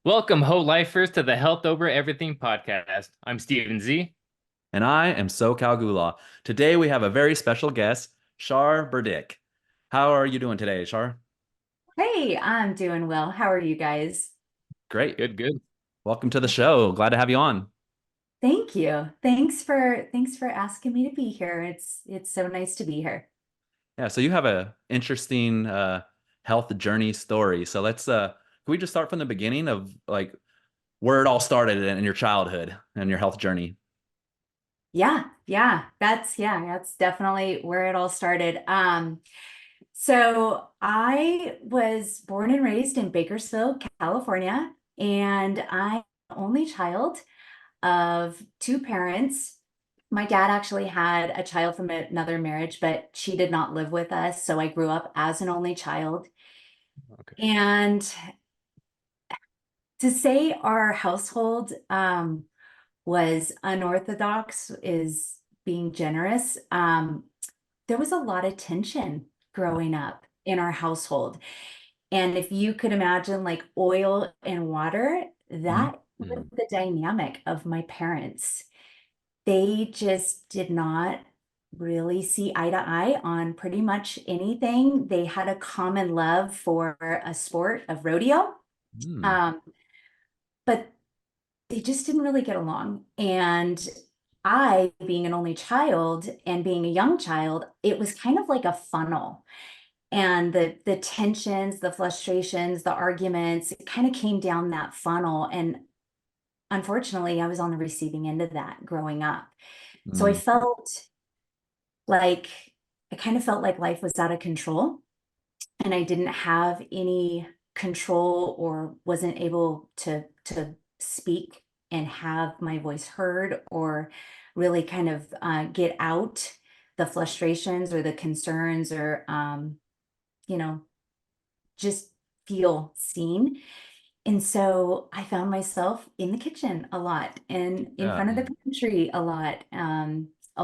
Welcome, Ho Lifers, to the Health Over Everything podcast. I'm Steven Z. And I am SoCal Gula. Today we have a very special guest, Char Burdick. How are you doing today, Char? Hey, I'm doing well. How are you guys? Great. Good, good. Welcome to the show. Glad to have you on. Thank you. Thanks for asking me to be here. It's so nice to be here. Yeah, so you have a interesting health journey story. So can we just start from the beginning of like where it all started in your childhood and your health journey? That's definitely where it all started. So I was born and raised in Bakersfield, California, and I'm the only child of two parents. My dad actually had a child from another marriage, but she did not live with us. So I grew up as an only child. Okay. And to say our household was unorthodox is being generous. There was a lot of tension growing up in our household. And if you could imagine like oil and water, Mhm. that was Mhm. the dynamic of my parents. They just did not really see eye to eye on pretty much anything. They had a common love for a sport of rodeo. Mm. Um, but they just didn't really get along. And I, being an only child and being a young child, it was kind of like a funnel. And the tensions, the frustrations, the arguments, it kind of came down that funnel. And unfortunately, I was on the receiving end of that growing up. So Mm. like I kind of felt like life was out of control and I didn't have any control or wasn't able to speak and have my voice heard or really kind of get out the frustrations or the concerns or you know just feel seen. And so I found myself in the kitchen a lot and in Yeah. front of the pantry a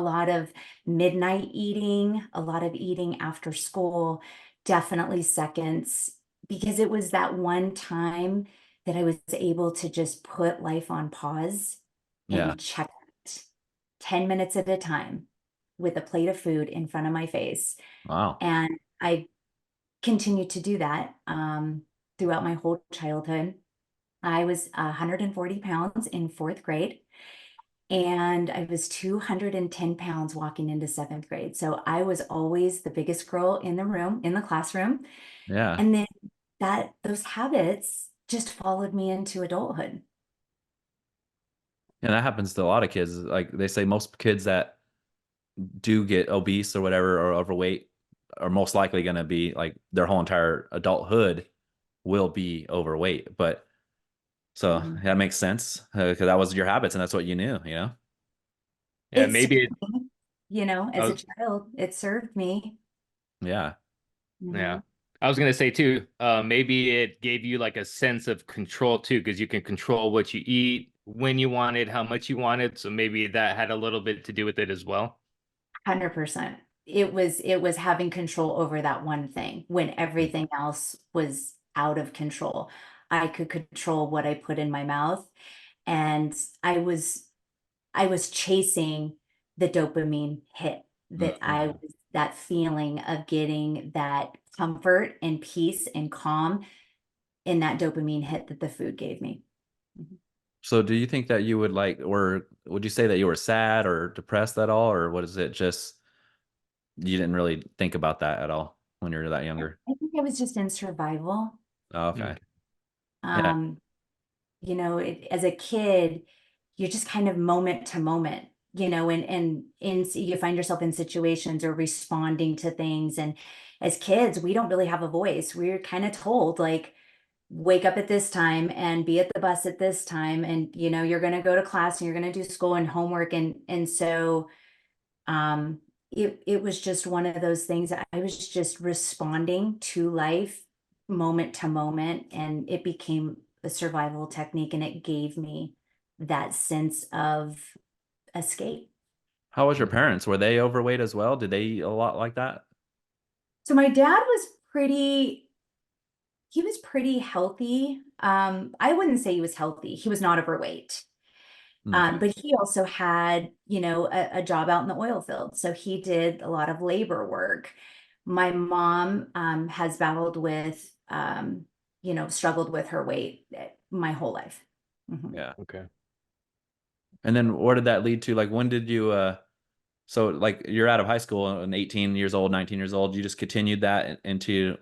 lot of midnight eating, a lot of eating after school, definitely seconds, because it was that one time that I was able to just put life on pause Yeah. and check it 10 minutes at a time with a plate of food in front of my face. Wow. And I continued to do that throughout my whole childhood. I was 140 pounds in fourth grade, and I was 210 pounds walking into seventh grade. So I was always the biggest girl in the room, in the classroom. Yeah. And then those habits just followed me into adulthood. And that happens to a lot of kids. Like they say most kids that do get obese or whatever or overweight are most likely going to be like their whole entire adulthood will be overweight. But so Mhm. that makes sense because that was your habits and that's what you knew, you know? Yeah, It maybe served it, me, I as a was, child, it served me. Yeah. yeah. Mhm. I was gonna say too, maybe it gave you like a sense of control too, because you can control what you eat, when you want it, how much you want it. So maybe that had a little bit to do with it as well. 100%. It was having control over that one thing when everything else was out of control. I could control what I put in my mouth, and I was I was chasing the dopamine hit Mhm. that feeling of getting that comfort and peace and calm in that dopamine hit that the food gave me. Mhm. So do you think that you would like, or would you say that you were sad or depressed at all, or what is it just you didn't really think about that at all when you were that younger? I think I was just in survival. Oh, Okay. okay. Yeah. Um, as a kid, you're just kind of moment to moment, and you find yourself in situations or responding to things. And as kids, we don't really have a voice. We're kind of told, like, wake up at this time and be at the bus at this time, and you're going to go to class and you're going to do school and homework, and so it was just one of those things. I was just responding to life moment to moment, and it became a survival technique, and it gave me that sense of escape. How was your parents? Were they overweight as well? Did they eat a lot like that? So my dad was pretty He was pretty healthy. I wouldn't say he was healthy. He was not overweight. Okay. But he also had, a job out in the oil field. So he did a lot of labor work. My mom has battled with, struggled with her weight my whole life. Mhm. Yeah. Okay. And then what did that lead to? Like, when did you, so like you're out of high school and 18 years old, 19 years old, you just continued that into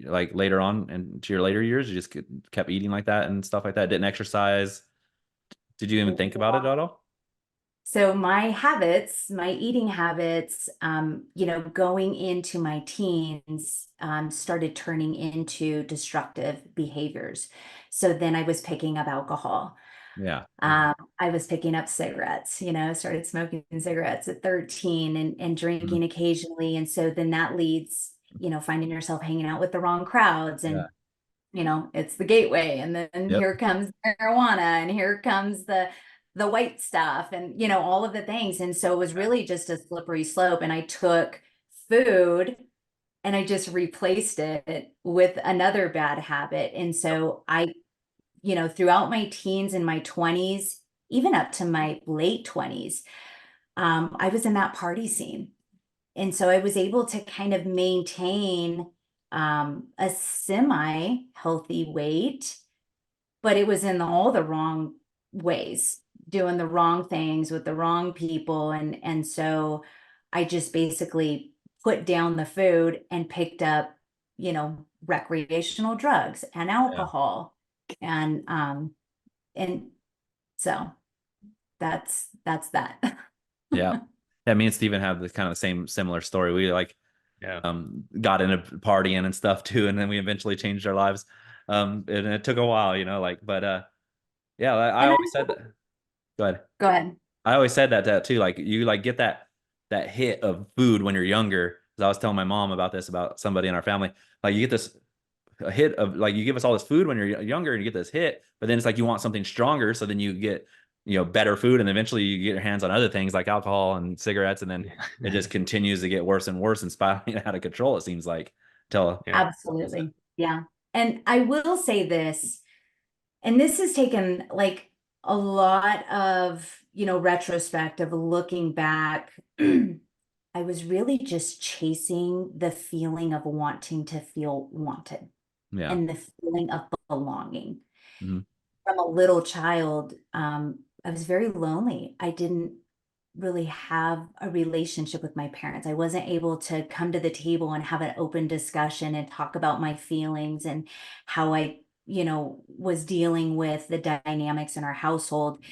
like later on into your later years? You just kept eating like that and stuff like that? Didn't exercise? Did you even think about it at all? So my habits, my eating habits, going into my teens, started turning into destructive behaviors. So then I was picking up alcohol. Yeah. I was picking up cigarettes, started smoking cigarettes at 13 and Mhm. drinking occasionally. And so then that leads, finding yourself hanging out with the wrong crowds, Yeah. and it's the gateway, and then Yep. here comes marijuana, and here comes the white stuff, and all of the things. And so it was really just a slippery slope, and I took food and I just replaced it with another bad habit. And so I, throughout my teens and my 20s, even up to my late 20s, I was in that party scene. And so I was able to kind of maintain a semi healthy weight, but it was in all the wrong ways, doing the wrong things with the wrong people. And so I just basically put down the food and picked up, recreational drugs and Yeah. alcohol. And so that's that. Yeah. Yeah. Me and Steven have the kind of the same similar story. We like Yeah. got into partying and stuff too, and then we eventually changed our lives. And it took a while, like, but yeah, I And I always said that. Go ahead. go ahead. I always said that too. Like you like get that hit of food when you're younger. Because I was telling my mom about this about somebody in our family. Like you get this a hit of like you give us all this food when you're younger and you get this hit, but then it's like you want something stronger, so then you get better food, and eventually you get your hands on other things like alcohol and cigarettes, and then it just continues to get worse and worse and spiraling out of control. It seems like till Yeah. Absolutely. Yeah. And I will say this, and this has taken like a lot of, retrospect of looking back. I was really just chasing the feeling of wanting to feel wanted yeah. and the feeling of belonging. Mhm. From a little child, I was very lonely. I didn't really have a relationship with my parents. I wasn't able to come to the table and have an open discussion and talk about my feelings and how I, was dealing with the dynamics in our household.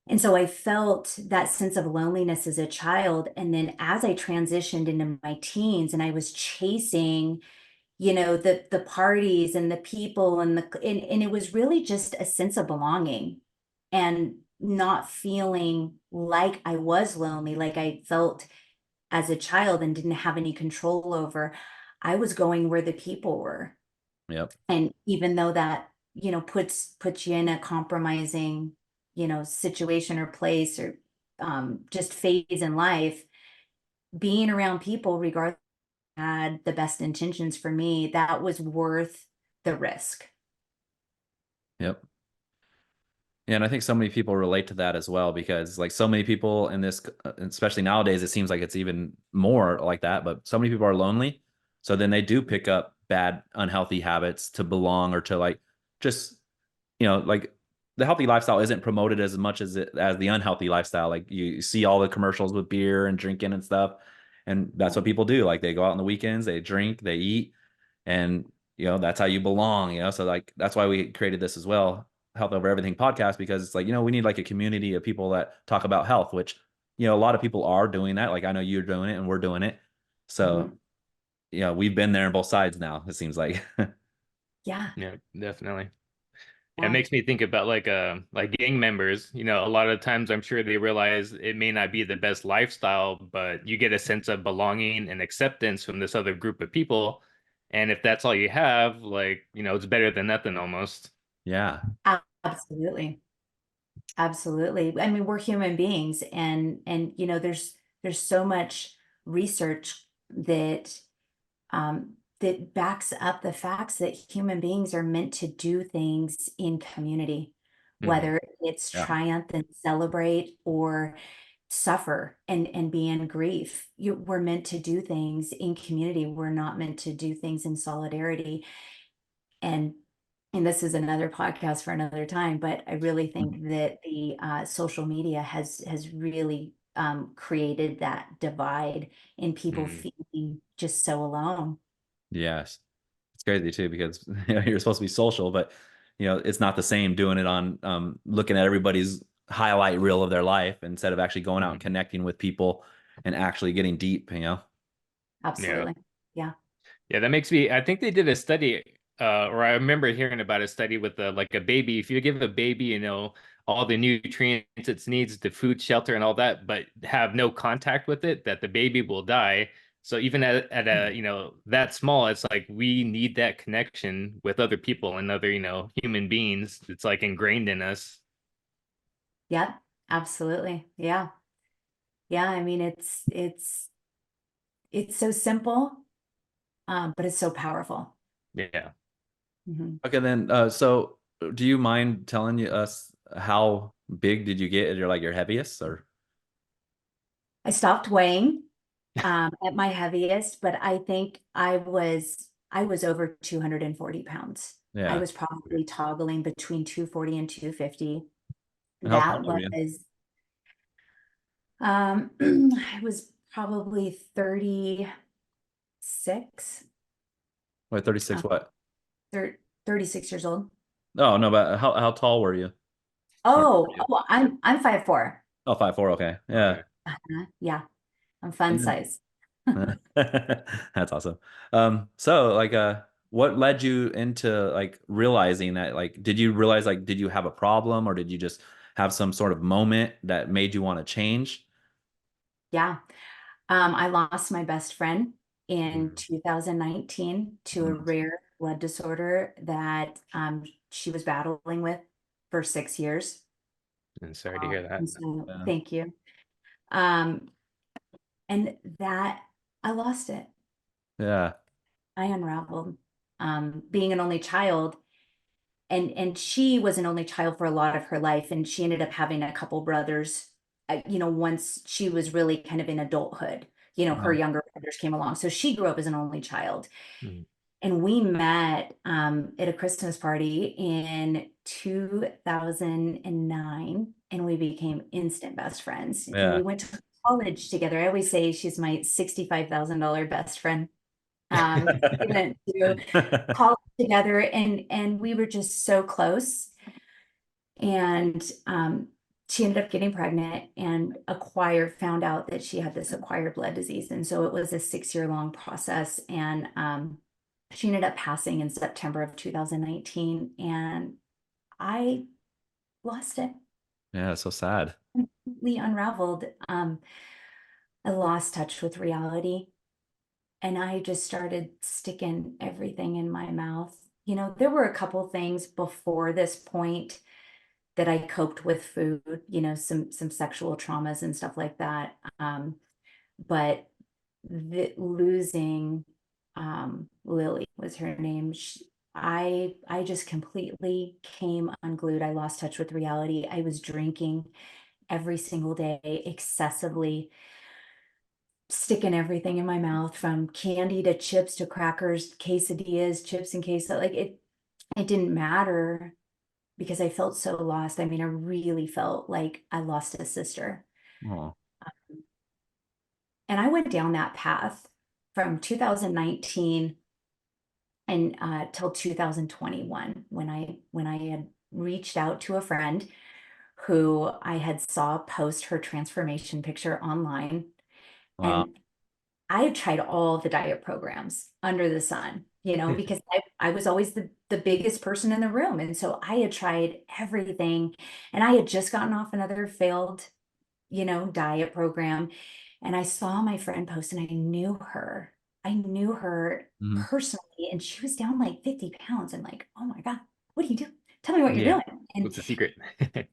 And so I felt that sense of loneliness as a child. And then as I transitioned into my teens and I was chasing, the parties and the people and it was really just a sense of belonging and not feeling like I was lonely, like I felt as a child and didn't have any control over. I was going where the people were. Yep. And even though that, puts you in a compromising, situation or place or just phase in life, being around people, regardless, had the best intentions for me, that was worth the risk. Yep. Yeah, and I think so many people relate to that as well because like so many people in this, especially nowadays, it seems like it's even more like that. But so many people are lonely, so then they do pick up bad, unhealthy habits to belong or to like just like the healthy lifestyle isn't promoted as much as the unhealthy lifestyle. Like you see all the commercials with beer and drinking and stuff, and that's what people do. Like they go out on the weekends, they drink, they eat, and that's how you belong. So like that's why we created this as well, Health Over Everything podcast, because it's like we need like a community of people that talk about health, which a lot of people are doing that. Like I know you're doing it and we're doing it, so Mhm. we've been there on both sides now, it seems like. Yeah, Yeah, definitely. It yeah, makes me think about like gang members. A lot of times I'm sure they realize it may not be the best lifestyle, but you get a sense of belonging and acceptance from this other group of people. And if that's all you have, like, it's better than nothing almost. Yeah. absolutely. Absolutely. I mean, we're human beings, and there's so much research that that backs up the facts that human beings are meant to do things in community, Mhm. whether it's Yeah. triumph and celebrate or suffer and be in grief. We're meant to do things in community. We're not meant to do things in solidarity. And this is another podcast for another time, but I really think that the social media has really created that divide in people Mhm. feeling just so alone. Yes. It's crazy too because you're supposed to be social, but it's not the same doing it on looking at everybody's highlight reel of their life instead of actually going out and Mhm. connecting with people and actually getting deep. Yeah. Absolutely. Yeah. Yeah, that makes me. I think they did a study, or I remember hearing about a study with like a baby. If you give a baby, all the nutrients it needs, the food, shelter, and all that, but have no contact with it, that the baby will die. So even at a that small, it's like we need that connection with other people and other human beings. It's like ingrained in us. Yep. Absolutely. Yeah. Yeah. I mean, it's so simple, but it's so powerful. Yeah. Mhm. Okay, then so do you mind telling us how big did you get at your heaviest or I stopped weighing at my heaviest, but I think I was over 240 pounds. I yeah. was probably toggling between 240 and 250. And how tall That were you? was I was probably 36, Wait, 36 uh, what? 36 years old. Oh, no, but how tall were you? Or I'm 5'4". oh, 5'4", okay. Yeah. Okay. Yeah, I'm fun And then size. that's awesome. So what led you into realizing that did you realize did you have a problem or did you just have some sort of moment that made you want to change? Yeah. I lost my best friend in Mhm. 2019 to a Mm, rare blood disorder that she was battling with for 6 years. And sorry to hear that. And so yeah. thank you. Um, and that I lost it. Yeah. I unraveled. Being an only child, and she was an only child for a lot of her life, and she ended up having a couple brothers. Once she was really kind of in adulthood, her Uh-huh. younger brothers came along, so she grew up as an only child. Mhm. And we met at a Christmas party in 2009, and we became instant best friends. And we Yeah. went to college together. I always say she's my $65,000 best friend. We went to college together, and we were just so close. And she ended up getting pregnant and found out that she had this acquired blood disease. And so it was a 6-year long process. And she ended up passing in September of 2019. And I lost it, Yeah, so sad. completely unraveled. I lost touch with reality. And I just started sticking everything in my mouth. There were a couple things before this point that I coped with food, some sexual traumas and stuff like that. But losing Lily was her name. I just completely came unglued. I lost touch with reality. I was drinking every single day excessively, sticking everything in my mouth from candy to chips to crackers, quesadillas, chips and queso. Like it didn't matter because I felt so lost. I mean, I really felt like I lost a sister. Oh, And I went down that path from 2019 and till 2021 when I had reached out to a friend who I had saw post her transformation picture online. wow. And I had tried all the diet programs under the sun, because I was always the biggest person in the room. And so I had tried everything, and I had just gotten off another failed, diet program. And I saw my friend post and I knew her. I knew her Mhm. personally, and she was down like 50 pounds. I'm like, oh my God, what do you do? Tell me what you're Yeah. doing. And What's the secret?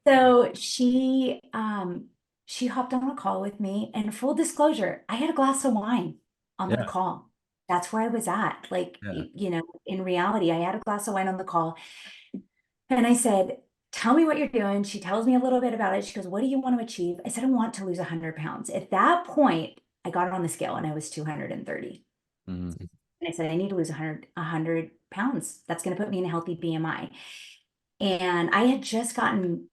so she hopped on a call with me, and full disclosure, I had a glass of wine on the Yeah. call. that's where I was at. Like, Yeah. you know, in reality, I had a glass of wine on the call and I said, tell me what you're doing. She tells me a little bit about it. She goes, what do you want to achieve? I said, I want to lose 100 pounds. At that point, I got on the scale and I was 230. Mhm. And I said, I need to lose 100 pounds. That's going to put me in a healthy BMI. And I had just gotten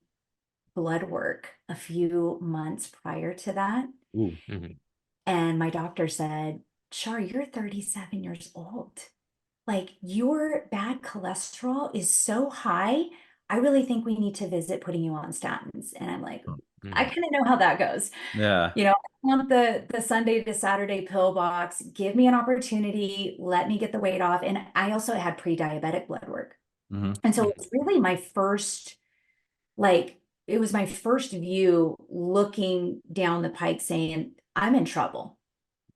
blood work a few months prior to that. Ooh. Mhm. And my doctor said, Char, you're 37 years old. Like, your bad cholesterol is so high. I really think we need to visit putting you on statins. And I'm like, I Mhm. kind of know how that goes. Yeah. You know, I want the Sunday to Saturday pill box. Give me an opportunity. Let me get the weight off. And I also had pre-diabetic blood work. Hmm. And so Mhm. it's really my first, like, it was my first view looking down the pike saying, I'm in trouble.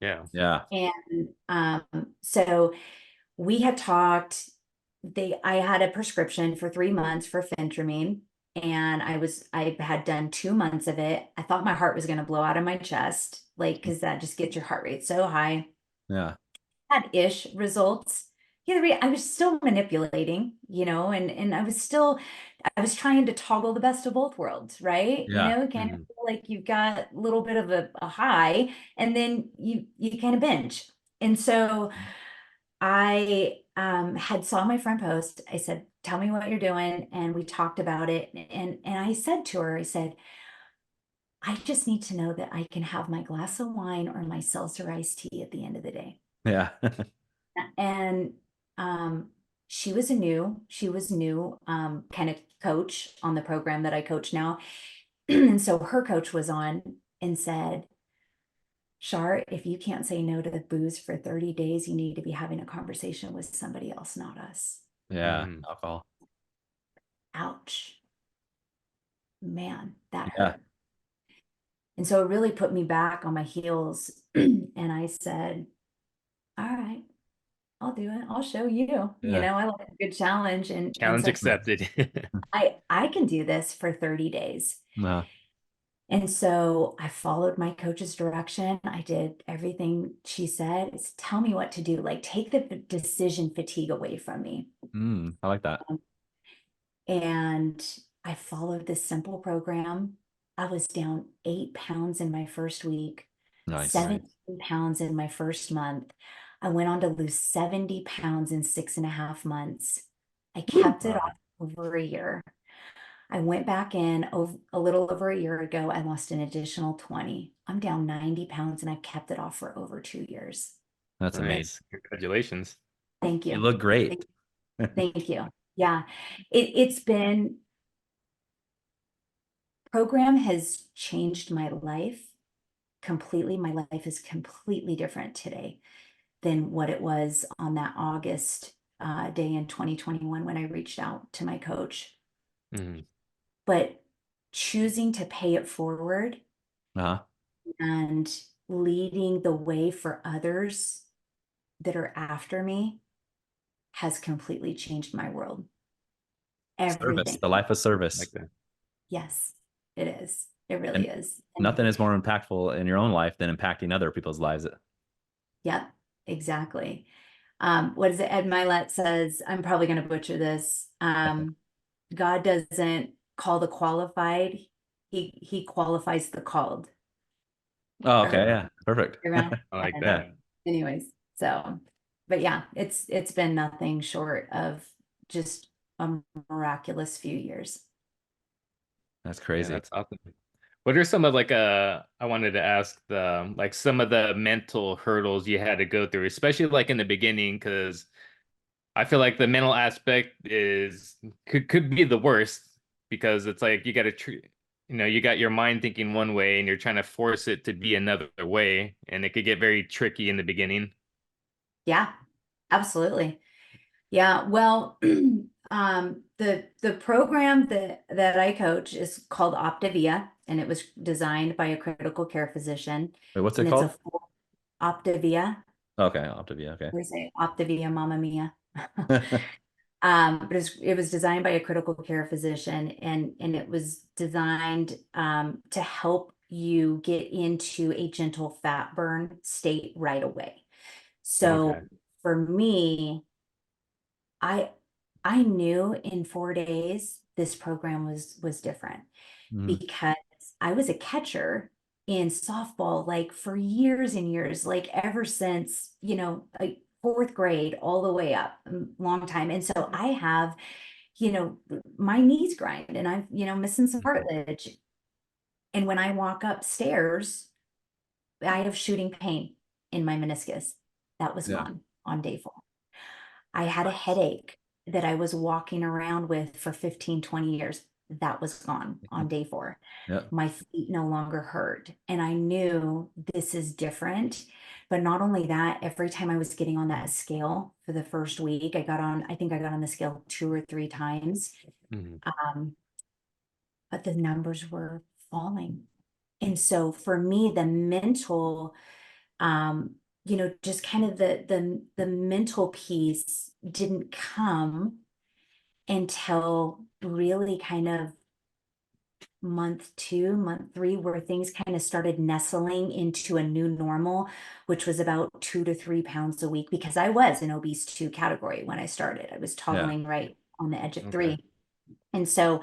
Yeah. Yeah. And so we had talked, I had a prescription for 3 months for phentermine, and I had done 2 months of it. I thought my heart was going to blow out of my chest, like, because that just gets your heart rate so high. Yeah. Had ish results. Yeah, I was still manipulating, you know, and I was trying to toggle the best of both worlds, right? You Yeah. know, kind of Mhm. feel like you've got a little bit of a high, and then you kind of binge. And so I had saw my friend post. I said, tell me what you're doing. And we talked about it. And I said to her, I said, I just need to know that I can have my glass of wine or my seltzer iced tea at the end of the day. Yeah. And um, she was new kind of coach on the program that I coach now. And so her coach was on and said, Char, if you can't say no to the booze for 30 days, you need to be having a conversation with somebody else, not us. Yeah. Mhm. Alcohol. Ouch. Man, that Yeah. hurt. And so it really put me back on my heels. And I said, all right, I'll do it. I'll show you. You Yeah. know, I like a good challenge. And Challenge so accepted. I can do this for 30 days. Uh, And so I followed my coach's direction. I did everything she said. It's tell me what to do. Like, take the decision fatigue away from me. I like that. And I followed this simple program. I was down 8 pounds in my first week, Nice. 17 pounds in my first month. I went on to lose 70 pounds in 6.5 months. I kept it Wow. off over a year. I went back in a little over a year ago. I lost an additional 20. I'm down 90 pounds and I've kept it off for over 2 years. That's amazing. Nice. Congratulations. Thank You you. look great. Thank, thank you. Yeah. It's been, program has changed my life completely. My life is completely different today than what it was on that August day in 2021 when I reached out to my coach. Mhm. But choosing to pay it forward Uh-huh. and leading the way for others that are after me has completely changed my world. Service, Everything. the life of service. Like that. Yes, it is. It really And is. And nothing is more impactful in your own life than impacting other people's lives. yep, exactly. What is it? Ed Milet says, I'm probably going to butcher this. God doesn't call the qualified, he qualifies the called. Oh, okay. Or Yeah. Perfect. around. I like And Yeah. that. anyways, so, but yeah, it's been nothing short of just a miraculous few years. That's Yeah, crazy. that's awesome. What are some of like I wanted to ask the like some of the mental hurdles you had to go through, especially like in the beginning, because I feel like the mental aspect is could be the worst because it's like you got to treat, you got your mind thinking one way and you're trying to force it to be another way, and it could get very tricky in the beginning. Yeah, absolutely. Yeah, well, the program that I coach is called Optivia, and it was designed by a critical care physician, Wait, what's it and it's a called? full Optivia. Okay, Optivia. Okay. We say Optivia, Mamma Mia. But it was designed by a critical care physician, and it was designed to help you get into a gentle fat burn state right away. So Okay. for me, I I knew in 4 days this program was different Mm, because I was a catcher in softball like for years and years, like ever since, like fourth grade all the way up, long time. And so I have, my knees grind and I'm, missing some mhm. cartilage. And when I walk upstairs, I have shooting pain in my meniscus. That was Yeah. gone on day 4. I had a Nice. headache that I was walking around with for 15, 20 years. That was gone on day 4. Yep. My feet no longer hurt. And I knew this is different. But not only that, every time I was getting on that scale for the first week, I think I got on the scale 2 or 3 times. Hmm. Um, but the numbers were falling. And so for me, the mental, just kind of the mental piece didn't come until really kind of month 2, month 3, where things kind of started nestling into a new normal, which was about 2 to 3 pounds a week, because I was an obese 2 category when I started. I was Yeah. toggling right on the edge of Okay. 3. And so,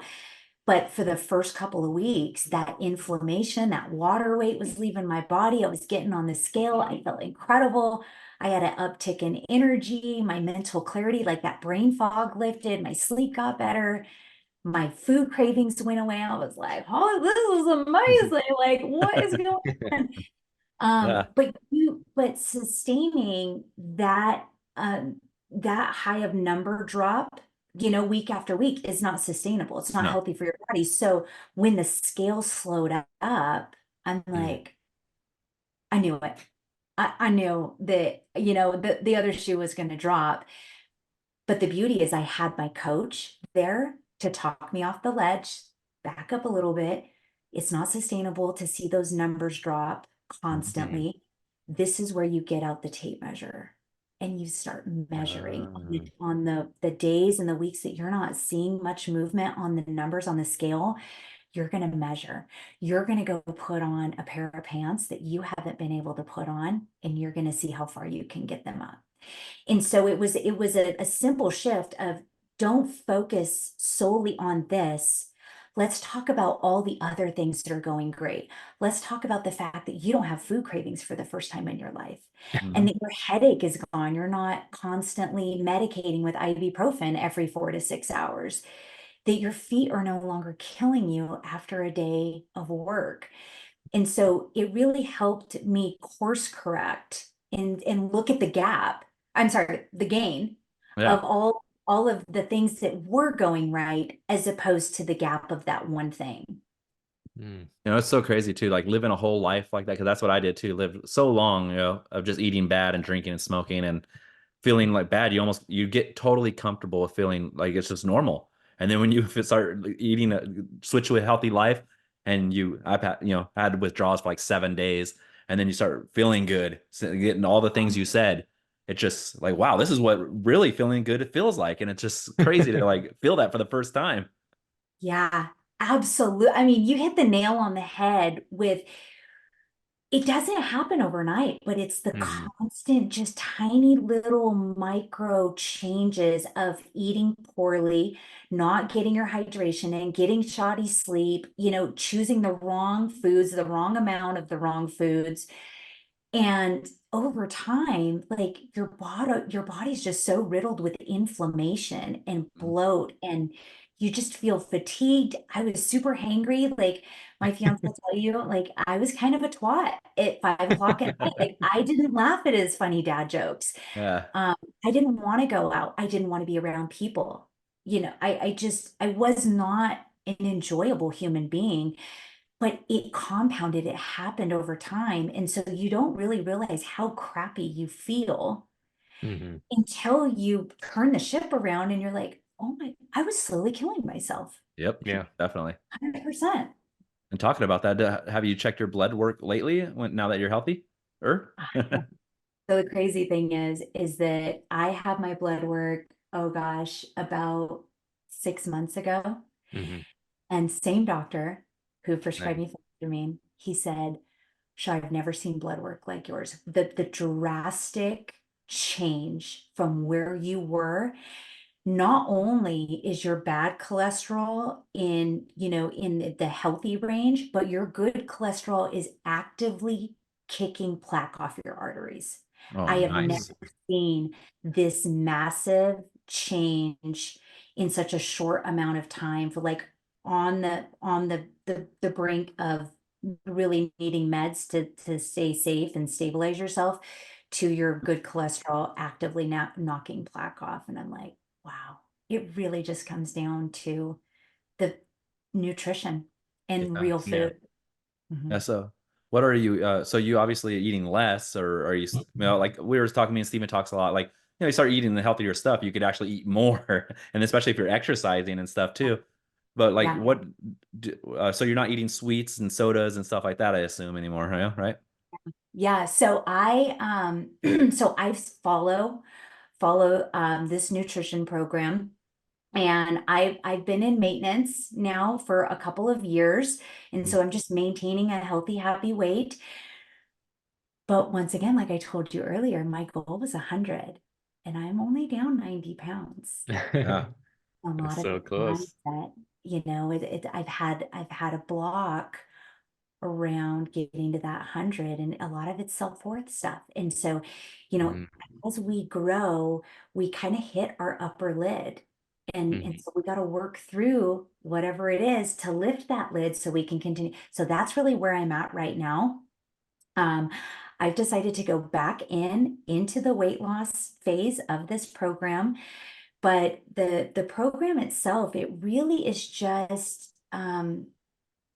but for the first couple of weeks, that inflammation, that water weight was leaving my body. I was getting on the scale. I felt incredible. I had an uptick in energy, my mental clarity, like that brain fog lifted, my sleep got better, my food cravings went away. I was like, oh, this is amazing. Like, what is going on? Yeah. But sustaining that high of number drop, week after week is not sustainable. It's not No. healthy for your body. So when the scale slowed up, I'm Mm. like, I knew it. I knew that, the other shoe was going to drop. But the beauty is I had my coach there to talk me off the ledge, back up a little bit. It's not sustainable to see those numbers drop Mm. constantly. This is where you get out the tape measure and you start measuring on Ah. the days and the weeks that you're not seeing much movement on the numbers on the scale. You're going to measure. You're going to go put on a pair of pants that you haven't been able to put on, and you're going to see how far you can get them up. And so it was a simple shift of, don't focus solely on this. Let's talk about all the other things that are going great. Let's talk about the fact that you don't have food cravings for the first time in your life, and Mhm. that your headache is gone. You're not constantly medicating with ibuprofen every 4 to 6 hours, that your feet are no longer killing you after a day of work. And so it really helped me course correct and look at the gap. I'm sorry, the gain Yeah. of all of the things that were going right, as opposed to the gap of that one thing. Mm. It's so crazy too, like living a whole life like that, because that's what I did too. Live so long, of just eating bad and drinking and smoking and feeling like bad. You get totally comfortable with feeling like it's just normal. And then when you start eating, switch to a healthy life, and I've had, had withdrawals for like 7 days, and then you start feeling good, getting all the things you said. It's just like, wow, this is what really feeling good it feels like, and it's just crazy to like feel that for the first time. Yeah, absolutely. I mean, you hit the nail on the head with, it doesn't happen overnight, but it's the Mhm. constant, just tiny little micro changes of eating poorly, not getting your hydration in, getting shoddy sleep, choosing the wrong foods, the wrong amount of the wrong foods. And over time, like your body's just so riddled with inflammation and Mhm. bloat, and you just feel fatigued. I was super hangry. Like my fiance will tell you, like I was kind of a twat at 5 o'clock at night. Like I didn't laugh at his funny dad jokes. Yeah. Um, I didn't want to go out. I didn't want to be around people. I was not an enjoyable human being, but it compounded, it happened over time. And so you don't really realize how crappy you feel Mhm. until you turn the ship around and you're like, oh my, I was slowly killing myself. Yep. Yeah. Definitely. 100%. And talking about that, have you checked your blood work lately? Now that you're healthy, or So the crazy thing is that I have my blood work, oh gosh, about 6 months ago. Mhm. And same doctor who prescribed Nice. me phentermine, he said, Shar, I've never seen blood work like yours. The drastic change from where you were, not only is your bad cholesterol in, in the healthy range, but your good cholesterol is actively kicking plaque off your arteries. Oh, I have never nice. seen this massive change in such a short amount of time, for like on the brink of really needing meds to stay safe and stabilize yourself, to your good cholesterol actively knocking plaque off. And I'm like, wow, it really just comes down to the nutrition and Yeah. real Yeah. food. Mhm. Yeah. So what are you, so you obviously eating less, or are you, like we were talking, me and Steven talks a lot, like, you start eating the healthier stuff, you could actually eat more. And especially if you're exercising and stuff too. But like, Yeah. so you're not eating sweets and sodas and stuff like that, I assume, anymore, yeah, right? Yeah. So so I follow this nutrition program. And I've been in maintenance now for a couple of years. And so I'm just maintaining a healthy, happy weight. But once again, like I told you earlier, my goal was 100 and I'm only down 90 pounds. Yeah. A lot It's of so it's close. mindset, I've had a block around getting to that 100, and a lot of it's self-worth stuff. And so, you know, Mhm. as we grow, we kind of hit our upper lid. And Mhm. so we got to work through whatever it is to lift that lid so we can continue. So that's really where I'm at right now. Um, I've decided to go back into the weight loss phase of this program, but the program itself, it really is just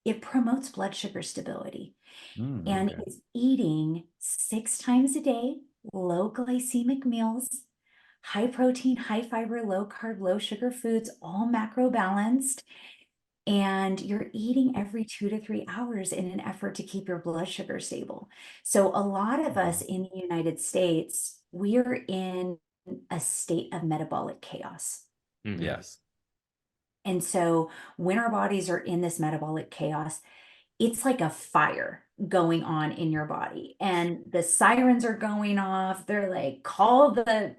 it promotes blood sugar stability, and Okay. it's eating 6 times a day, low glycemic meals, high protein, high fiber, low carb, low sugar foods, all macro balanced. And you're eating every 2 to 3 hours in an effort to keep your blood sugar stable. So a lot of us in the United States, we are in a state of metabolic chaos. Mhm. Yes. And so when our bodies are in this metabolic chaos, it's like a fire going on in your body, and the sirens are going off. They're like, call the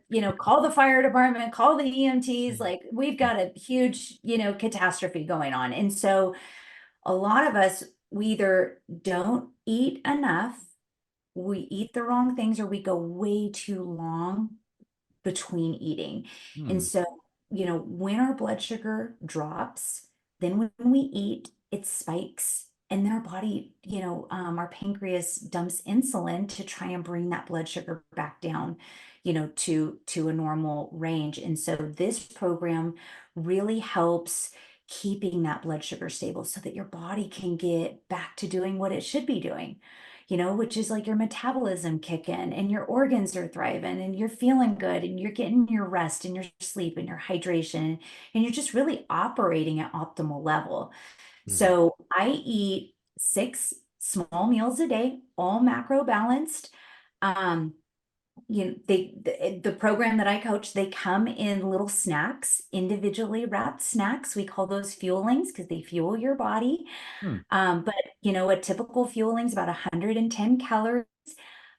fire department, call the EMTs. Like, we've got a huge, catastrophe going on. And so a lot of us, we either don't eat enough, we eat the wrong things, or we go way too long between eating. And Hmm. so, when our blood sugar drops, then when we eat, it spikes. And then our body, our pancreas dumps insulin to try and bring that blood sugar back down, to a normal range. And so this program really helps keeping that blood sugar stable so that your body can get back to doing what it should be doing, which is like your metabolism kicking and your organs are thriving and you're feeling good and you're getting your rest and your sleep and your hydration, and you're just really operating at optimal level. Mhm. So I eat 6 small meals a day, all macro balanced. Um, the program that I coach, they come in little snacks, individually wrapped snacks. We call those fuelings because they fuel your body. Hmm. But a typical fueling is about 110 calories,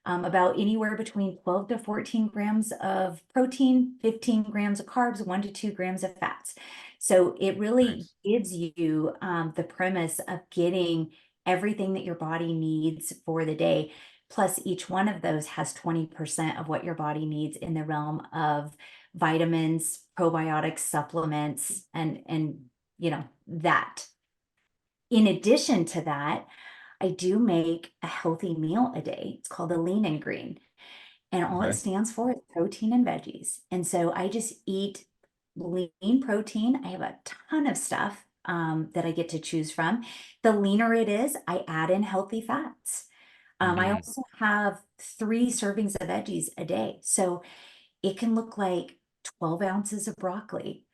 about anywhere between 12 to 14 grams of protein, 15 grams of carbs, 1 to 2 grams of fats. So it really Nice. gives you the premise of getting everything that your body needs for the day. Plus, each one of those has 20% of what your body needs in the realm of vitamins, probiotics, supplements, and that. In addition to that, I do make a healthy meal a day. It's called a lean and green. And all it Okay. stands for is protein and veggies. And so I just eat lean protein. I have a ton of stuff that I get to choose from. The leaner it is, I add in healthy fats. I Mhm. also have 3 servings of veggies a day. So it can look like 12 ounces of broccoli.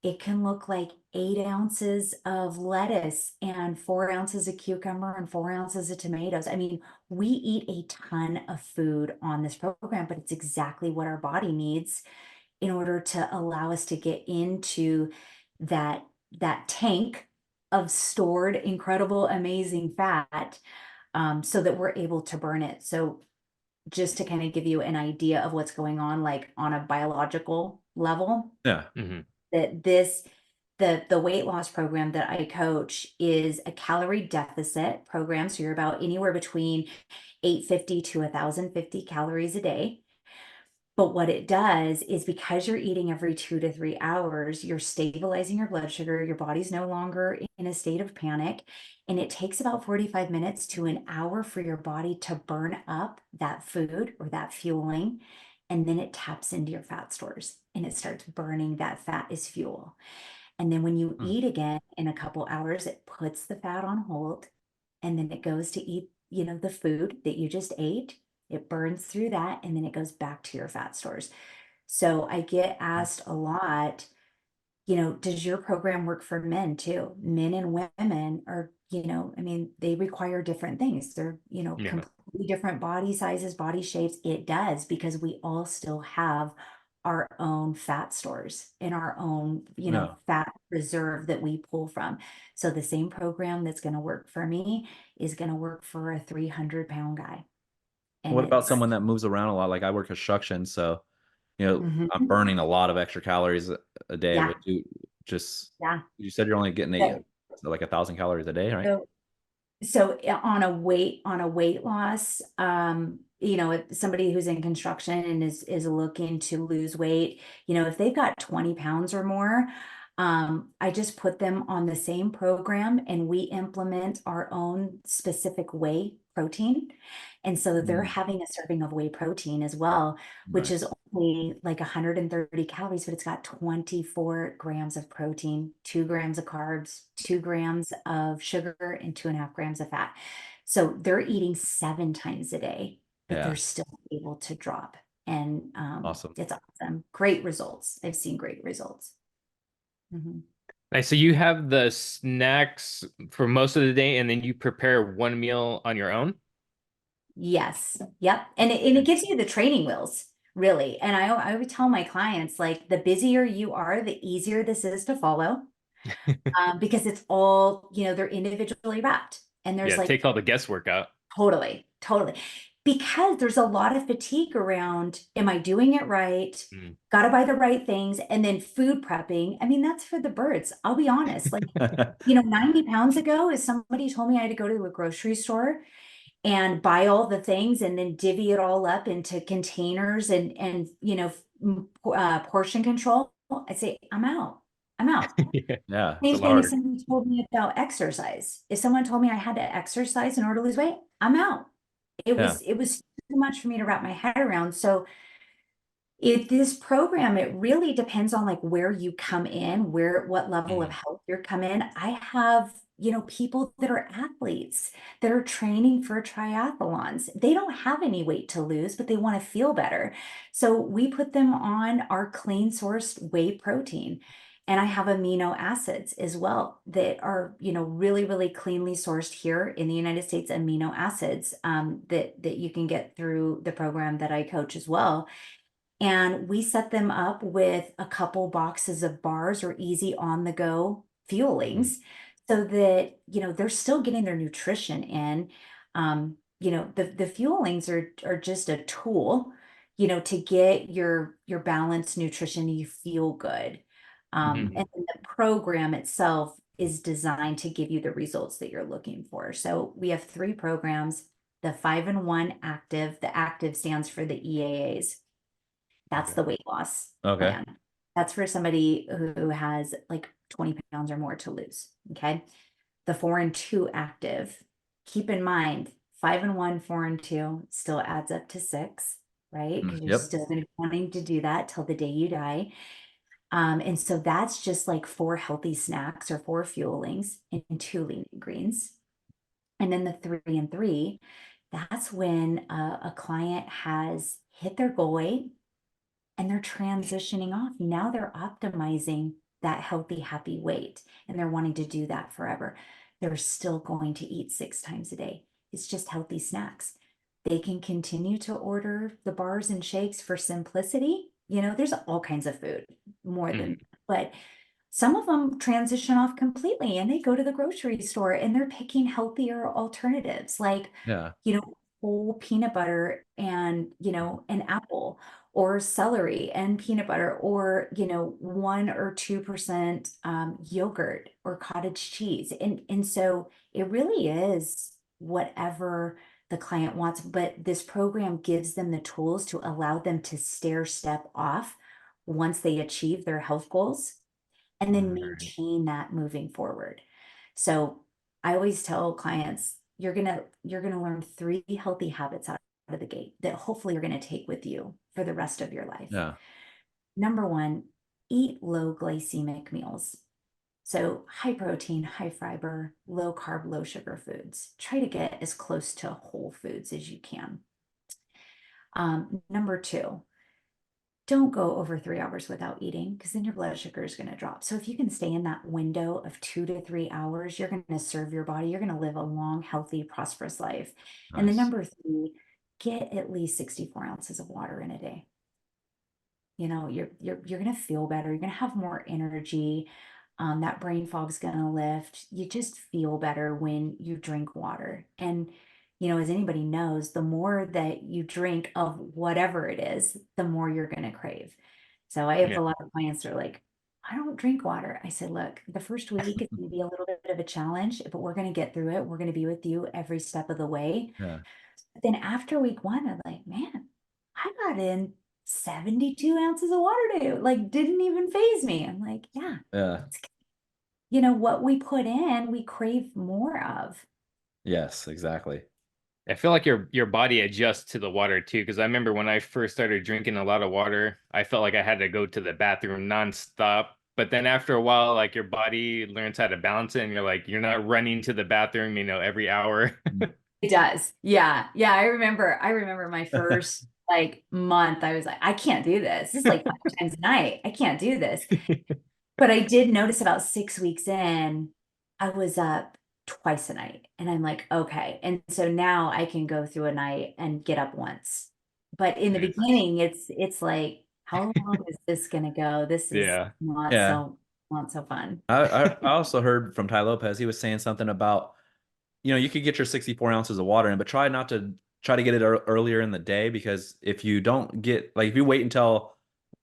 It can look like 8 ounces of lettuce and 4 ounces of cucumber and 4 ounces of tomatoes. I mean, we eat a ton of food on this program, but it's exactly what our body needs in order to allow us to get into that that tank of stored, incredible, amazing fat, so that we're able to burn it. So just to kind of give you an idea of what's going on, like on a biological level, Yeah. that the weight loss program that I coach is a calorie deficit program. So you're about anywhere between 850 to 1050 calories a day. But what it does is, because you're eating every 2 to 3 hours, you're stabilizing your blood sugar. Your body's no longer in a state of panic. And it takes about 45 minutes to an hour for your body to burn up that food or that fueling. And then it taps into your fat stores and it starts burning that fat as fuel. And then when you eat again in a couple hours, it puts the fat on hold. And then it goes to eat, the food that you just ate. It burns through that, and then it goes back to your fat stores. So I get asked a lot, does your program work for men too? Men and women are, I mean, they require different things. They're, Yeah. completely different body sizes, body shapes. It does, because we all still have our own fat stores and our own, Yeah. fat reserve that we pull from. So the same program that's going to work for me is going to work for a 300-pound guy. And What about it's, someone that moves around a lot? Like I work construction, so Mhm. I'm burning a lot of extra calories a day. Yeah, Would you just yeah. you said you're only getting So, like 1,000 calories a day, right? so So on a weight loss, if somebody who's in construction and is looking to lose weight, if they've got 20 pounds or more, I just put them on the same program and we implement our own specific whey protein. And so they're Mm, having a serving of whey protein as well, which is nice. only like 130 calories, but it's got 24 grams of protein, 2 grams of carbs, 2 grams of sugar, and 2.5 grams of fat. So they're eating 7 times a day, but they're Yeah. still able to drop. And Awesome. it's awesome. Great results. I've seen great results. Mhm. Nice. So you have the snacks for most of the day, and then you prepare one meal on your own? Yes. Yep. And it gives you the training wheels, really. And I would tell my clients, like, the busier you are, the easier this is to follow, because it's all, they're individually wrapped. And there's Yeah, like, take all the guesswork out. totally, totally. Because there's a lot of fatigue around, am I doing it right? Mm. Got to buy the right things. And then food prepping. I mean, that's for the birds. I'll be honest. Like, 90 pounds ago, if somebody told me I had to go to a grocery store and buy all the things and then divvy it all up into containers and portion control, I'd say, I'm out. I'm out. Yeah, Yeah, it's a Same lot thing if harder. somebody told me about exercise. If someone told me I had to exercise in order to lose weight, I'm out. It Yeah. was it was too much for me to wrap my head around. So this program, it really depends on like where you come in, what level of Mm. health you're come in. I have, people that are athletes that are training for triathlons. They don't have any weight to lose, but they want to feel better. So we put them on our clean sourced whey protein. And I have amino acids as well that are, really, really cleanly sourced here in the United States, amino acids, that you can get through the program that I coach as well. And we set them up with a couple boxes of bars or easy on the go Mm. fuelings so that, they're still getting their nutrition in. The fuelings are just a tool, to get your balanced nutrition, you feel good. Mhm. And then the program itself is designed to give you the results that you're looking for. So we have 3 programs: the 5-in-1 active. The active stands for the EAAs. That's Okay. the weight loss Okay. plan. That's for somebody who has like 20 pounds or more to lose. Okay. The 4-in-2 active, keep in mind, 5-in-1, 4-in-2 still adds up to 6, right? Because you're Yep. still going to be wanting to do that till the day you die. And so that's just like 4 healthy snacks or 4 fuelings and 2 lean greens. And then the 3-in-3, that's when a client has hit their goal weight and they're transitioning off. Now they're optimizing that healthy, happy weight, and they're wanting to do that forever. They're still going to eat 6 times a day. It's just healthy snacks. They can continue to order the bars and shakes for simplicity. There's all kinds of food, more than, Mhm. but some of them transition off completely and they go to the grocery store and they're picking healthier alternatives like, Yeah. you know, whole peanut butter and, an apple, or celery and peanut butter, or, 1 or 2% yogurt or cottage cheese. And so it really is whatever the client wants, but this program gives them the tools to allow them to stair step off once they achieve their health goals, and then Right. maintain that moving forward. So I always tell clients, you're gonna learn 3 healthy habits out of the gate that hopefully you're gonna take with you for the rest of your life. Yeah. Number one, eat low glycemic meals. So high protein, high fiber, low carb, low sugar foods. Try to get as close to whole foods as you can. Number two, don't go over 3 hours without eating, because then your blood sugar is going to drop. So if you can stay in that window of 2 to 3 hours, you're going to serve your body. You're going to live a long, healthy, prosperous life. And then Nice. number three, get at least 64 ounces of water in a day. You're going to feel better. You're going to have more energy. That brain fog's going to lift. You just feel better when you drink water. And, as anybody knows, the more that you drink of whatever it is, the more you're going to crave. So I have Yeah. a lot of clients that are like, I don't drink water. I said, look, the first week is going to be a little bit of a challenge, but we're going to get through it. We're going to be with you every step of the way. Yeah. But then after week one, I'm like, man, I got in 72 ounces of water today. Like, didn't even phase me. I'm like, yeah, Yeah. what we put in, we crave more of. Yes, exactly. I feel like your body adjusts to the water too, because I remember when I first started drinking a lot of water, I felt like I had to go to the bathroom nonstop. But then after a while, like your body learns how to balance it, and you're not running to the bathroom, every hour. It does. Yeah. Yeah. I remember my first like month. I was like, I can't do this. This is like 5 times a night. I can't do this. But I did notice about 6 weeks in, I was up twice a night. And I'm like, okay. And so now I can go through a night and get up once. But in the Nice. beginning, it's like, how long is this gonna go? This is Yeah. Yeah. not so fun. I also heard from Ty Lopez, he was saying something about, you could get your 64 ounces of water in, but try to get it earlier in the day, because if you don't get, like, if you wait until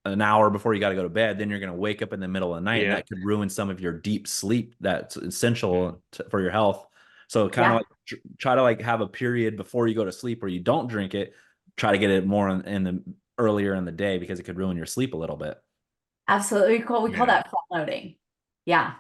an hour before you got to go to bed, then you're going to wake up in the middle of the night, and Yeah. that could ruin some of your deep sleep that's Mm. essential for your health. So kind of Yeah. like try to like have a period before you go to sleep where you don't drink it. Try to get it more in the earlier in the day, because it could ruin your sleep a little bit. Absolutely. We call Yeah. that front loading. Yeah.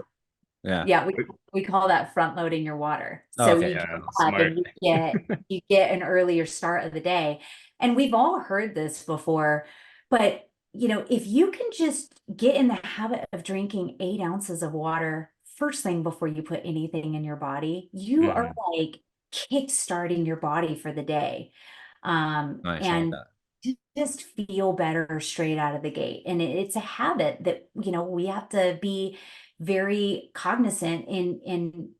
Yeah. Yeah, we call that front loading your water. Oh, So okay. you get Yeah. up Smart. and you get an earlier start of the day. And we've all heard this before, but if you can just get in the habit of drinking 8 ounces of water first thing before you put anything in your body, you are Mhm. like kick-starting your body for the day. Nice. I like And that. just feel better straight out of the gate. And it's a habit that, we have to be very cognizant in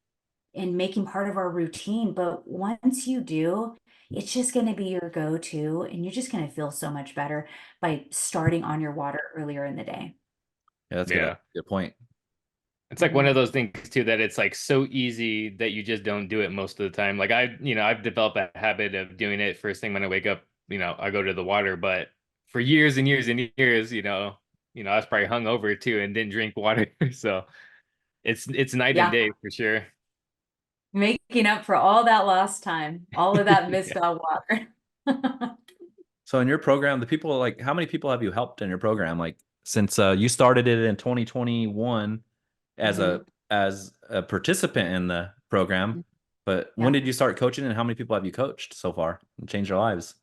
making part of our routine. But once you do, it's just going to be your go-to, and you're just going to feel so much better by starting on your water earlier in the day. Yeah, that's good. Yeah. Good point. It's like one Mhm. of those things too that it's like so easy that you just don't do it most of the time. Like I've developed a habit of doing it first thing when I wake up, I go to the water, but for years and years and years, I was probably hungover too and didn't drink water. So it's night and Yeah, day for sure. making up for all that lost time, all of that missed out water. So in your program, the people, like, how many people have you helped in your program? Like, since you started it in 2021 as a Mhm. participant in the program, but when Yeah, did you start coaching, and how many people have you coached so far and changed their lives?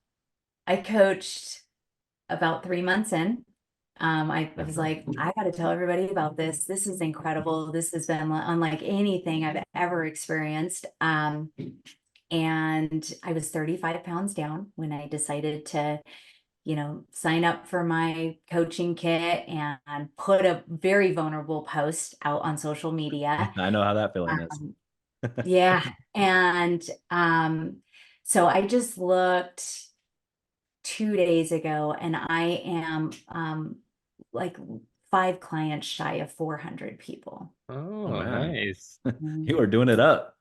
I coached about 3 months in. I was like, I got to tell everybody about this. This is incredible. This has been unlike anything I've ever experienced. And I was 35 pounds down when I decided to, sign up for my coaching kit and put a very vulnerable post out on social media. I know how that feeling is. Um, yeah. And so I just looked 2 days ago, and I am like 5 clients shy of 400 people. Oh Oh, man, nice. Mhm. you are doing it up.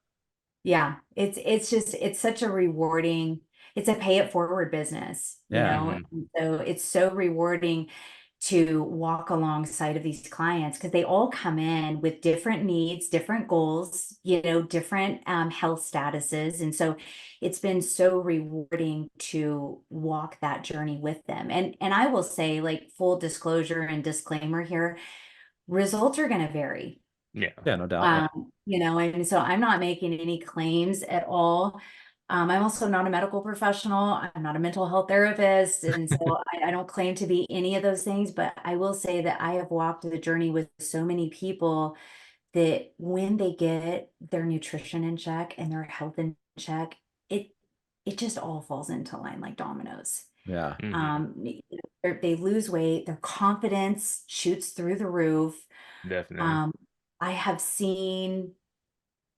Yeah, it's such a rewarding. it's a pay it forward business, you Yeah. know? And so it's so rewarding to walk alongside of these clients because they all come in with different needs, different goals, you know, different health statuses. And so it's been so rewarding to walk that journey with them. And I will say, like, full disclosure and disclaimer here, results are going to vary. Yeah. Yeah, no doubt. Yeah. You know, and so I'm not making any claims at all. I'm also not a medical professional. I'm not a mental health therapist. And so I don't claim to be any of those things, but I will say that I have walked the journey with so many people that when they get their nutrition in check and their health in check, it it just all falls into line like dominoes. Yeah. You know, they lose weight, their confidence shoots through the roof. Definitely. Um, I have seen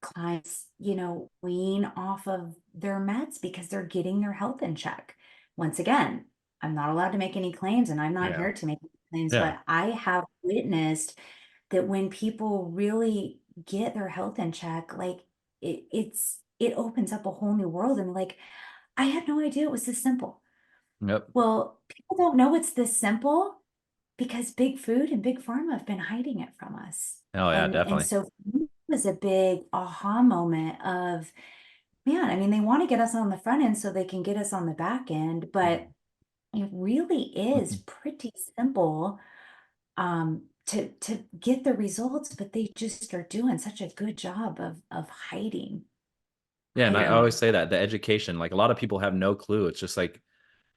clients, you know, wean off of their meds because they're getting their health in check. Once again, I'm not allowed to make any claims and I'm not Yeah. here to make claims, Yeah. but I have witnessed that when people really get their health in check, like it opens up a whole new world. And like, I had no idea it was this simple. Yep. Well, people don't know it's this simple because big food and big pharma have been hiding it from us. Oh yeah, And definitely. so for me, it was a big aha moment of, man, I mean, they want to get us on the front end so they can get us on the back end, but it really is pretty simple to get the results, but they just are doing such a good job of Yeah, and I Yeah. always hiding. say that the education, like a lot of people have no clue. It's just like,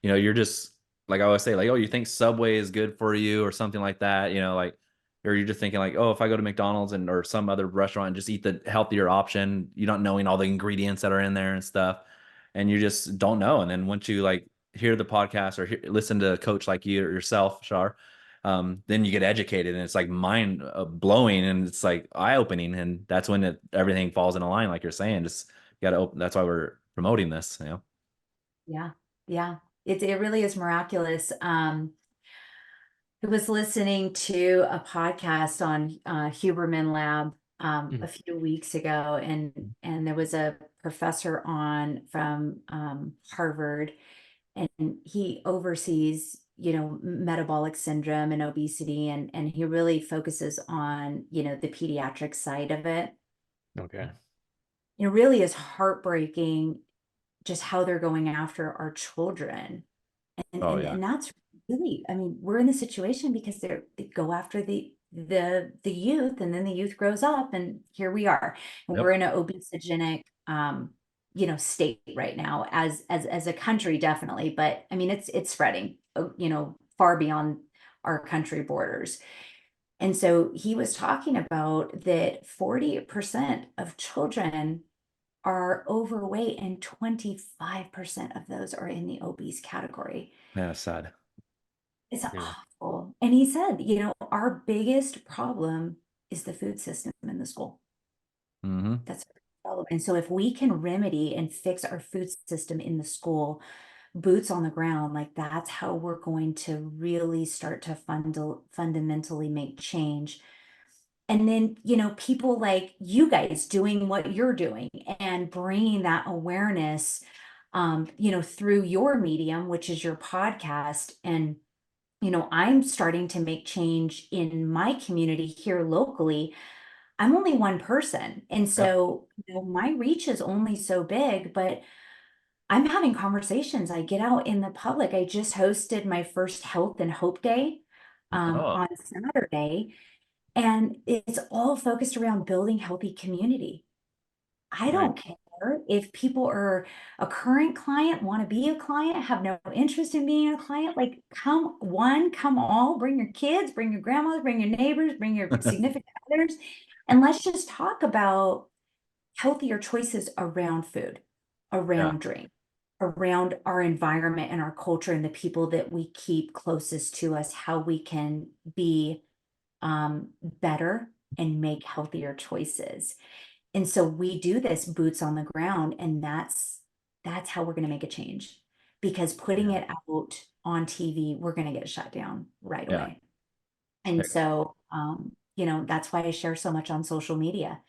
you're just like I always say, like, oh, you think Subway is good for you or something like that, like, or you're just thinking like, oh, if I go to McDonald's and or some other restaurant and just eat the healthier option, you're not knowing all the ingredients that are in there and stuff, and you just don't know. And then once you like hear the podcast or listen to a coach like you or yourself, Shar, then you get educated and it's like mind blowing and it's like eye opening, and that's when everything falls in a line, like you're saying. Just you got to open. That's why we're promoting this. Yeah, yeah. It really is miraculous. I was listening to a podcast on Huberman Lab a few weeks ago, and there was a professor on from Harvard, and he oversees, you know, metabolic syndrome and obesity, and he really focuses on, you know, the pediatric side of it. Okay. It really is heartbreaking just how they're going after our children. And Oh and yeah. and that's really, I mean, we're in the situation because they go after the youth, and then the youth grows up, and here we are. And we're Yep. in an obesogenic you know, state right now as a country, definitely. But I mean, it's spreading, you know, far beyond our country borders. And so he was talking about that 40% of children are overweight and 25% of those are in the obese category. Yeah, sad. It's Yeah. awful. And he said, you know, our biggest problem is the food system in the school. Mm-hmm. That's our problem. And so if we can remedy and fix our food system in the school, boots on the ground, like that's how we're going to really start to fundamentally make change. And then, you know, people like you guys doing what you're doing and bringing that awareness, you know, through your medium, which is your podcast. And, you know, I'm starting to make change in my community here locally. I'm only one person. And Yep. so, you know, my reach is only so big, but I'm having conversations. I get out in the public. I just hosted my first Health and Hope Day Oh, on Saturday, and it's all focused around building healthy community. I Right. don't care if people are a current client, want to be a client, have no interest in being a client. Like, come one, come all, bring your kids, bring your grandmas, bring your neighbors, bring your significant others, and let's just talk about healthier choices around food, yeah. around drink, around our environment and our culture and the people that we keep closest to us, how we can be better and make healthier choices. And so we do this boots on the ground, and that's how we're going to make a change. Because putting Yeah. it out on TV, we're going to get shut down right Yeah. away. And Ex- so, you know, that's why I share so much on social media.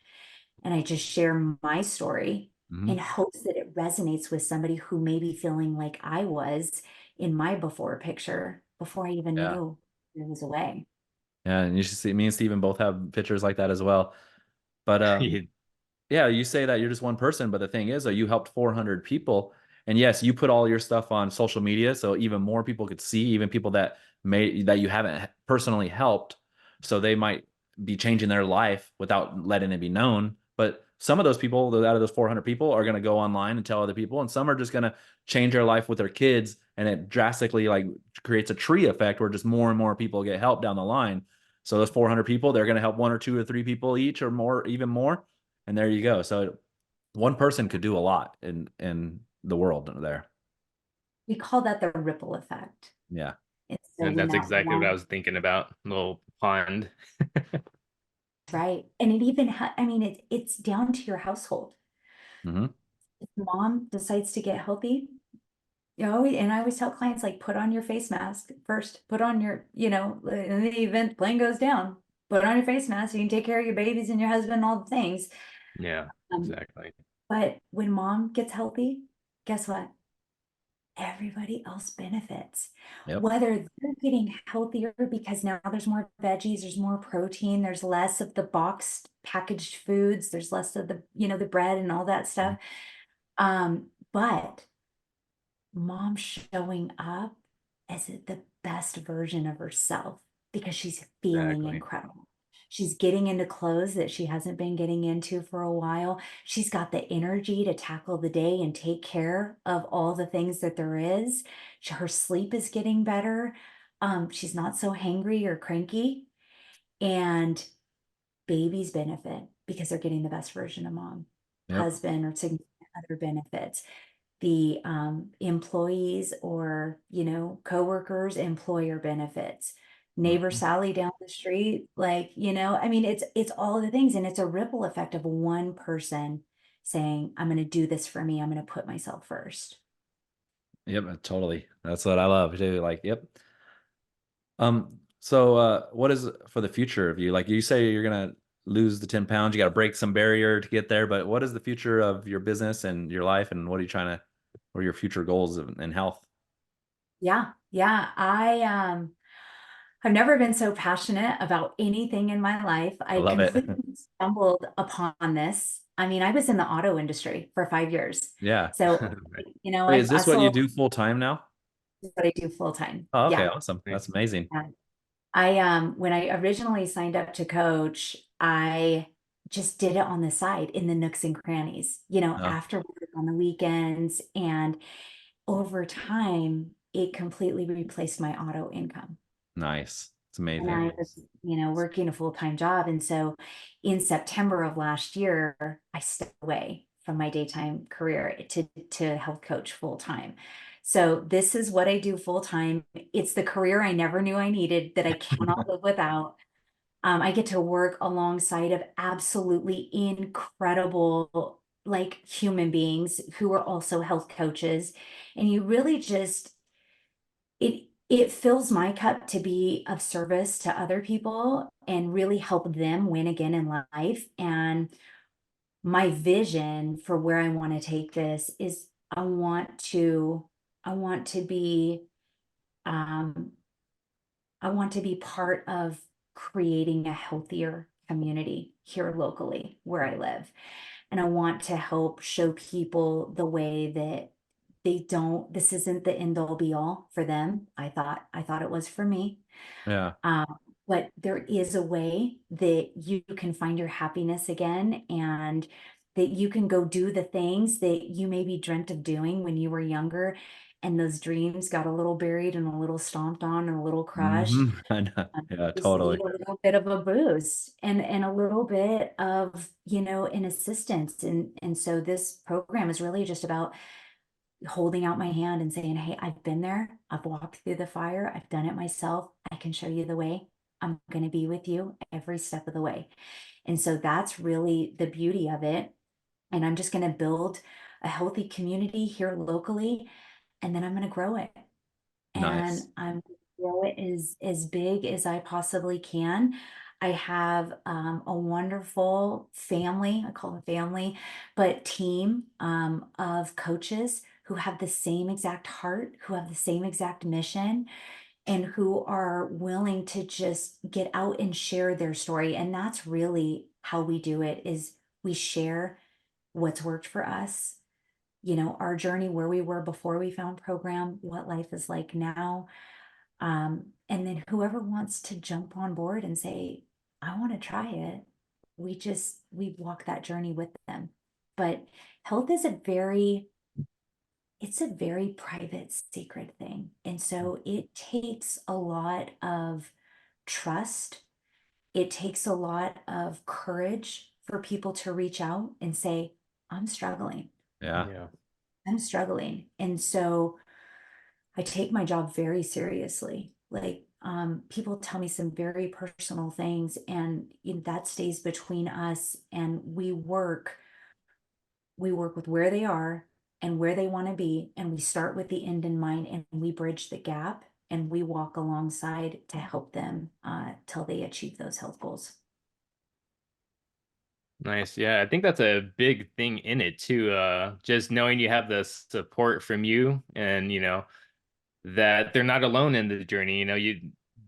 And I just share my story in Mhm. hopes that it resonates with somebody who may be feeling like I was in my before picture before I even Yeah. knew it was away. Yeah, and you should see me and Steven both have pictures like that as well. But You- yeah, you say that you're just one person, but the thing is, you helped 400 people. And yes, you put all your stuff on social media, so even more people could see, even people that you haven't personally helped, so they might be changing their life without letting it be known. But some of those people, out of those 400 people, are going to go online and tell other people, and some are just going to change their life with their kids, and it drastically like creates a tree effect where just more and more people get help down the line. So those 400 people, they're going to help one or two or three people each, or more, even more, and there you go. So one person could do a lot in the world there. We call that the ripple effect. Yeah. And so and when that's that exactly what I one, was thinking about. Little pond. right. And it even, I mean, it's down to your household. Hmm. If mom decides to get healthy, you know, and I always tell clients, like, put on your face mask first, put on your, in the event plane goes down, put on your face mask. You can take care of your babies and your husband, all the things. Yeah, Um, exactly. but when mom gets healthy, guess what? Everybody else benefits. Yep. Whether they're getting healthier because now there's more veggies, there's more protein, there's less of the boxed packaged foods, there's less of the, the bread and all that stuff. But mom showing up as the best version of herself because she's feeling Exactly. incredible. She's getting into clothes that she hasn't been getting into for a while. She's got the energy to tackle the day and take care of all the things that there is. Her sleep is getting better. She's not so hangry or cranky. And babies benefit because they're getting the best version of mom. Yep. Husband or significant other benefits. The employees or coworkers, employer benefits. Neighbor Mhm. Sally down the street, like, I mean, it's all of the things, and it's a ripple effect of one person saying, I'm going to do this for me, I'm going to put myself first. Yep. Totally. That's what I love too. Like, yep. So what is for the future of you? Like you say you're gonna lose the 10 pounds, you gotta break some barrier to get there, but what is the future of your business and your life, and what are your future goals in health? Yeah, I've never been so passionate about anything in my life. I I love it. completely stumbled upon this. I mean, I was in the auto industry for 5 years. Yeah. So, Wait, is I this what you still do full time now? what I do full time. Oh, okay, Yeah. awesome. That's Nice. amazing. Yeah. When I originally signed up to coach, I just did it on the side in the nooks and crannies, Oh, after work on the weekends. And over time, it completely replaced my auto income. nice. It's And amazing. I was, working a full-time job. And so in September of last year, I stepped away from my daytime career to health coach full-time. So this is what I do full-time. It's the career I never knew I needed, that I cannot live without. I get to work alongside of absolutely incredible, like, human beings who are also health coaches. And you really just, it fills my cup to be of service to other people and really help them win again in life. And my vision for where I want to take this is I want to be um I want to be part of creating a healthier community here locally where I live. And I want to help show people the way that this isn't the end all be all for them. I thought it was for me. Yeah. Um, but there is a way that you can find your happiness again, and that you can go do the things that you maybe dreamt of doing when you were younger, and those dreams got a little buried and a little stomped on and a little crushed. I know. Yeah, Just totally. need a little bit of a boost and a little bit of, an assistance. And so this program is really just about holding out my hand and saying, hey, I've been there. I've walked through the fire. I've done it myself. I can show you the way. I'm going to be with you every step of the way. And so that's really the beauty of it. And I'm just going to build a healthy community here locally, and then I'm going to grow it. And Nice. I'm going to grow it as big as I possibly can. I have a wonderful family, I call them family, but team of coaches who have the same exact heart, who have the same exact mission, and who are willing to just get out and share their story. And that's really how we do it, is we share what's worked for us, our journey, where we were before we found program, what life is like now. And then whoever wants to jump on board and say, I want to try it, we walk that journey with them. But health is it's a very private, sacred thing. And so it takes a lot of trust. It takes a lot of courage for people to reach out and say, I'm struggling. Yeah. Yeah. I'm struggling. And so I take my job very seriously. Like, people tell me some very personal things, and that stays between us. And we work with where they are and where they want to be, and we start with the end in mind, and we bridge the gap, and we walk alongside to help them till they achieve those health goals. Nice. Yeah, I think that's a big thing in it too. Just knowing you have the support from you, and that they're not alone in the journey.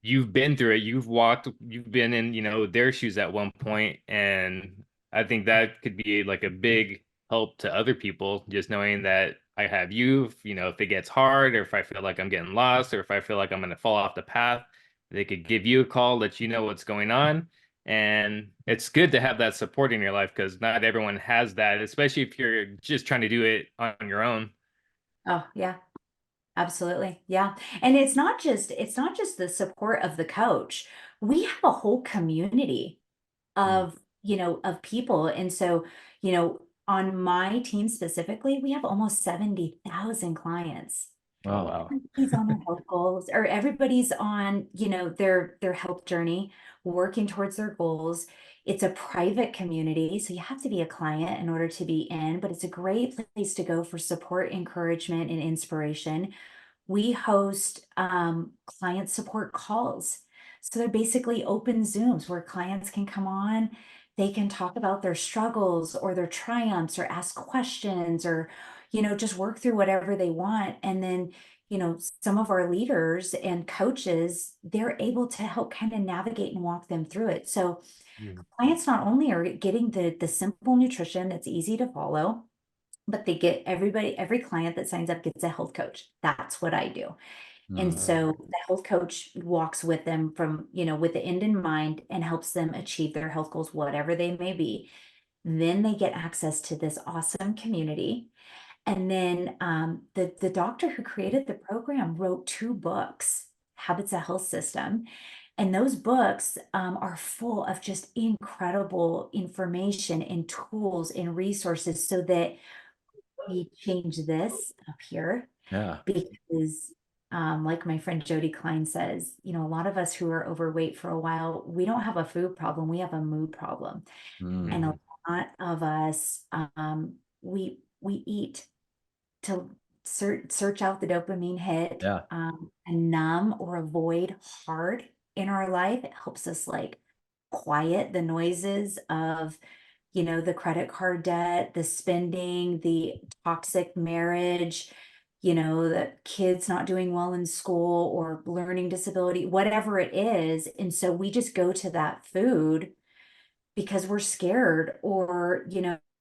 You've been through it, you've walked, you've been in, their shoes at one point, and I think that could be like a big help to other people, just knowing that I have you, if it gets hard, or if I feel like I'm getting lost, or if I feel like I'm going to fall off the path, they could give you a call, let you know what's going on. And it's good to have that support in your life, because not everyone has that, especially if you're just trying to do it on your own. Oh, yeah. Absolutely. Yeah. And it's not just the support of the coach. We have a whole community Mm. of people. And so, on my team specifically, we have almost 70,000 clients. Oh, Wow. wow. Everybody's on their health goals, or everybody's on, their health journey, working towards their goals. It's a private community, so you have to be a client in order to be in, but it's a great place to go for support, encouragement, and inspiration. We host client support calls. So they're basically open Zooms where clients can come on, they can talk about their struggles or their triumphs, or ask questions, or, just work through whatever they want. And then, some of our leaders and coaches, they're able to help kind of navigate and walk them through it. So Mm. clients not only are getting the simple nutrition that's easy to follow, but they get every client that signs up gets a health coach. That's what I do. And Mm. so the health coach walks with them from, with the end in mind, and helps them achieve their health goals, whatever they may be. Then they get access to this awesome community. And then the doctor who created the program wrote 2 books, Habits of Health System. And those books are full of just incredible information and tools and resources, so that we change this up here. Yeah. Because like my friend Jody Klein says, a lot of us who are overweight for a while, we don't have a food problem, we have a mood problem. And Mm. a lot of us, we eat to search out the dopamine hit, Yeah. and numb or avoid hard in our life. It helps us like quiet the noises of, the credit card debt, the spending, the toxic marriage, the kids not doing well in school, or learning disability, whatever it is. And so we just go to that food because we're scared, or,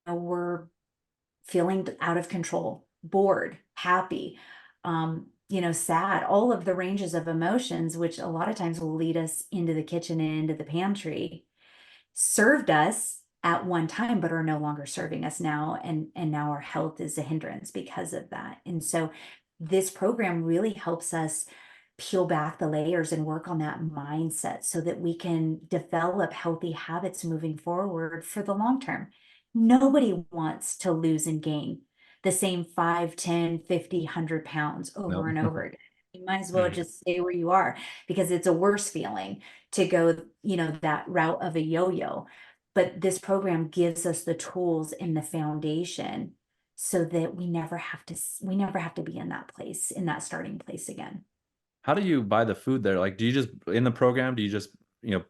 we're feeling out of control, bored, happy, sad, all of the ranges of emotions, which a lot of times will lead us into the kitchen and into the pantry, served us at one time, but are no longer serving us now. And now our health is a hindrance because of that. And so this program really helps us peel back the layers and work on that mindset, so that we can develop healthy habits moving forward for the long term. Nobody wants to lose and gain the same 5, 10, 50, 100 pounds over Nope. and over again. You might as well Mm. just stay where you are, because it's a worse feeling to go, that route of a yo-yo. But this program gives us the tools and the foundation, so that we never have to be in that place, in that starting place again. How do you buy the food there? Like, do you just in the program? Do you just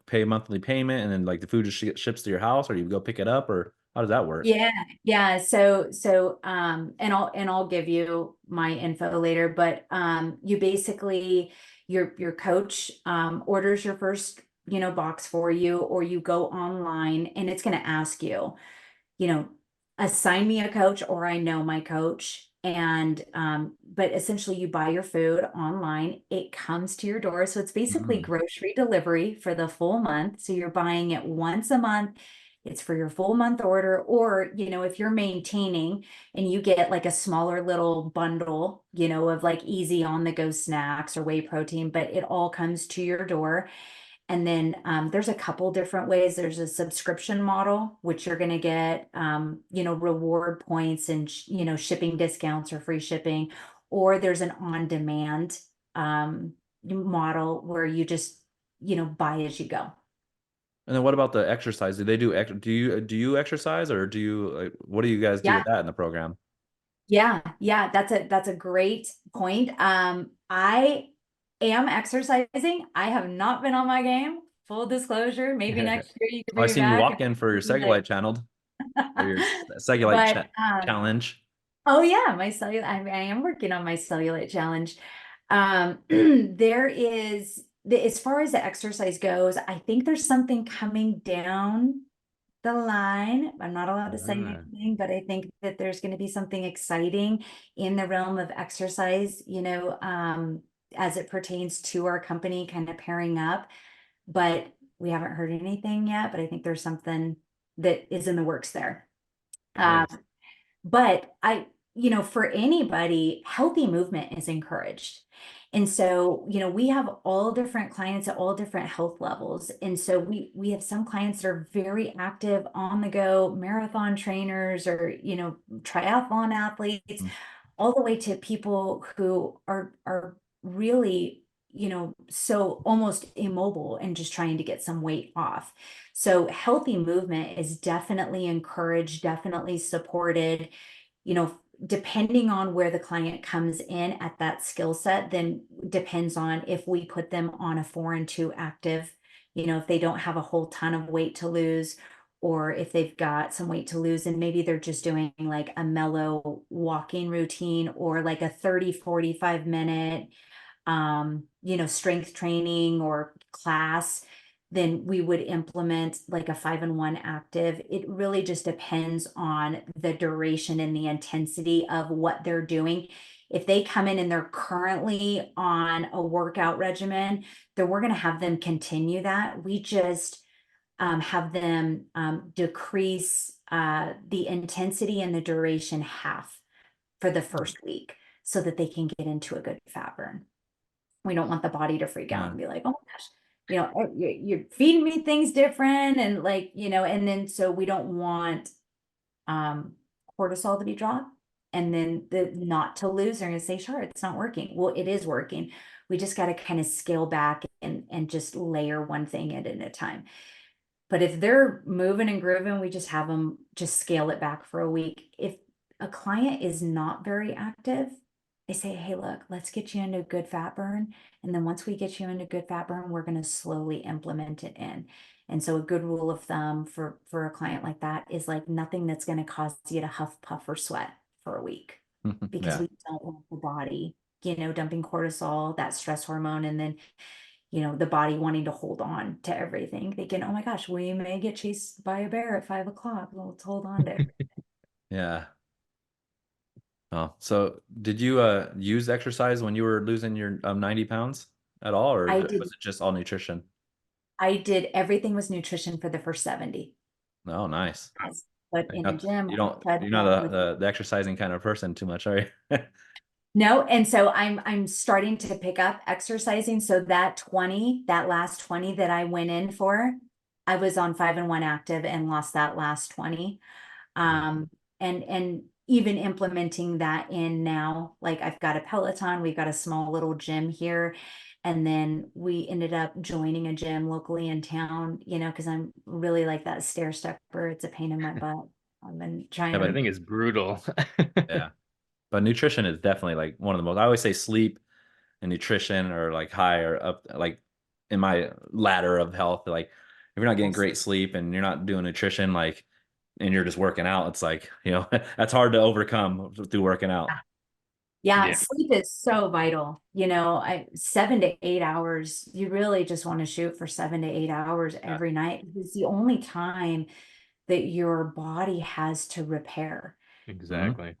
pay monthly payment and then like the food just ships to your house, or you go pick it up, or how does that work? Yeah. And I'll give you my info later, but you basically your coach orders your first, box for you, or you go online and it's going to ask you, you know, assign me a coach, or I know my coach. And but essentially you buy your food online, it comes to your door. So it's basically Mm. grocery delivery for the full month. So you're buying it once a month. It's for your full month order. Or, if you're maintaining and you get like a smaller little bundle, of like easy on the go snacks or whey protein, but it all comes to your door. And then there's a couple different ways. There's a subscription model, which you're going to get, reward points and, shipping discounts or free shipping. Or there's an on-demand model where you just, buy as you go. And then what about the exercise? Do they do you exercise, or what do you guys do Yeah. with that in the program? Yeah. That's a great point. I am exercising. I have not been on my game. Full disclosure. Maybe next year you can I bring me seen you back. walk in for your But cellulite channel, or your cellulite but challenge. oh yeah, my cellulite. I am working on my cellulite challenge. There is as far as the exercise goes, I think there's something coming down the line. I'm not allowed to say Ah. anything, but I think that there's going to be something exciting in the realm of exercise, as it pertains to our company kind of pairing up. But we haven't heard anything yet, but I think there's something that is in the works there. Um, Nice. but for anybody, healthy movement is encouraged. And so, we have all different clients at all different health levels. And so we have some clients that are very active on the go, marathon trainers or, triathlon athletes, Mm. all the way to people who are really, so almost immobile and just trying to get some weight off. So healthy movement is definitely encouraged, definitely supported, depending on where the client comes in at that skill set, then depends on if we put them on a 4 and 2 active, if they don't have a whole ton of weight to lose, or if they've got some weight to lose and maybe they're just doing like a mellow walking routine or like a 30-45 minute strength training or class, then we would implement like a 5 and 1 active. It really just depends on the duration and the intensity of what they're doing. If they come in and they're currently on a workout regimen, then we're going to have them continue that. We just have them decrease the intensity and the duration half for the first week so that they can get into a good fat burn. We don't want the body to freak out Yeah. and be like, oh my gosh, you're feeding me things different. And like, and then so we don't want cortisol to be dropped and then the not to lose. They're going to say, sure, it's not working. Well, it is working. We just got to kind of scale back and just layer one thing at a time. But if they're moving and grooving, we just have them just scale it back for a week. If a client is not very active, I say, hey, look, let's get you into a good fat burn. And then once we get you into good fat burn, we're going to slowly implement it in. And so a good rule of thumb for a client like that is like nothing that's going to cause you to huff, puff, or sweat for a week, because Yeah. we don't want the body, dumping cortisol, that stress hormone, and then the body wanting to hold on to everything, thinking, oh my gosh, we may get chased by a bear at 5 o'clock. Well, let's hold on to it. Yeah. Oh, so did you use exercise when you were losing your 90 pounds at all, or I was did, it just all nutrition? I did everything was nutrition for the first 70. Oh, nice. Yes. But Like in a not gym, you on don't a you're treadmill not with the exercising kind of person too much, are you? no, and so I'm starting to pick up exercising. So that last 20 that I went in for, I was on 5 and 1 active and lost that last 20. Um, and even implementing that in now, like I've got a Peloton, we've got a small little gym here. And then we ended up joining a gym locally in town, because I'm really like that stair stepper. It's a pain in my butt. I've been trying Yeah, I but to, think it's brutal. yeah, but nutrition is definitely like one of the most. I always say sleep and nutrition are like higher up, like in my ladder of health. Like if you're not getting Yes. great sleep and you're not doing nutrition, like, and you're just working out, it's like, that's hard to overcome through working out. Yeah, Yeah, sleep is so vital. 7 to 8 hours, you really just want to shoot for 7 to 8 hours yeah, every night. It's the only time that your body has to repair. Mhm. exactly.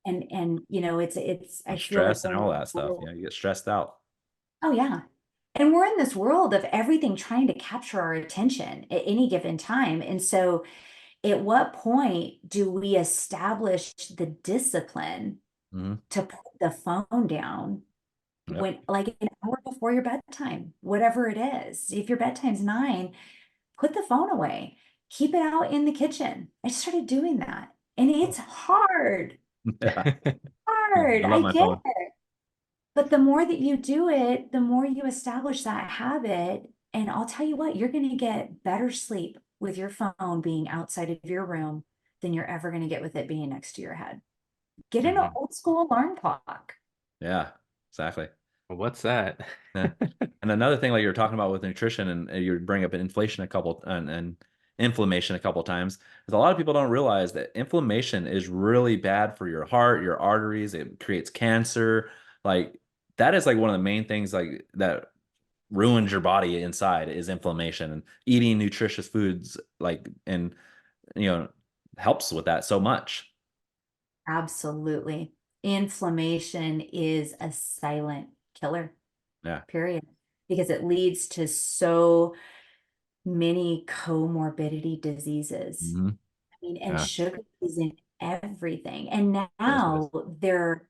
It's I And feel like stress and we're in all this that stuff. world. You get stressed out. Oh yeah. And we're in this world of everything trying to capture our attention at any given time. And so at what point do we establish the discipline Hmm. to put the phone down Yep. when, like, an hour before your bedtime, whatever it is? If your bedtime's 9, put the phone away, keep it out in the kitchen. I started doing that, and it's hard, Yeah. hard. I I love my get phone. it. But the more that you do it, the more you establish that habit. And I'll tell you what, you're going to get better sleep with your phone being outside of your room than you're ever going to get with it being next to your head. Get an Mhm. old school alarm clock. Yeah, exactly. What's that? Yeah. And another thing, like you're talking about with nutrition, and you bring up inflation a couple and inflammation a couple times, is a lot of people don't realize that inflammation is really bad for your heart, your arteries. It creates cancer. Like that is like one of the main things like that ruins your body inside is inflammation. And eating nutritious foods like and you know helps with that so much. Absolutely. Inflammation is a silent killer, Yeah. period, because it leads to so many comorbidity diseases. Hmm. I mean, and Yeah. sugar is in everything. And Yes, it is. now they're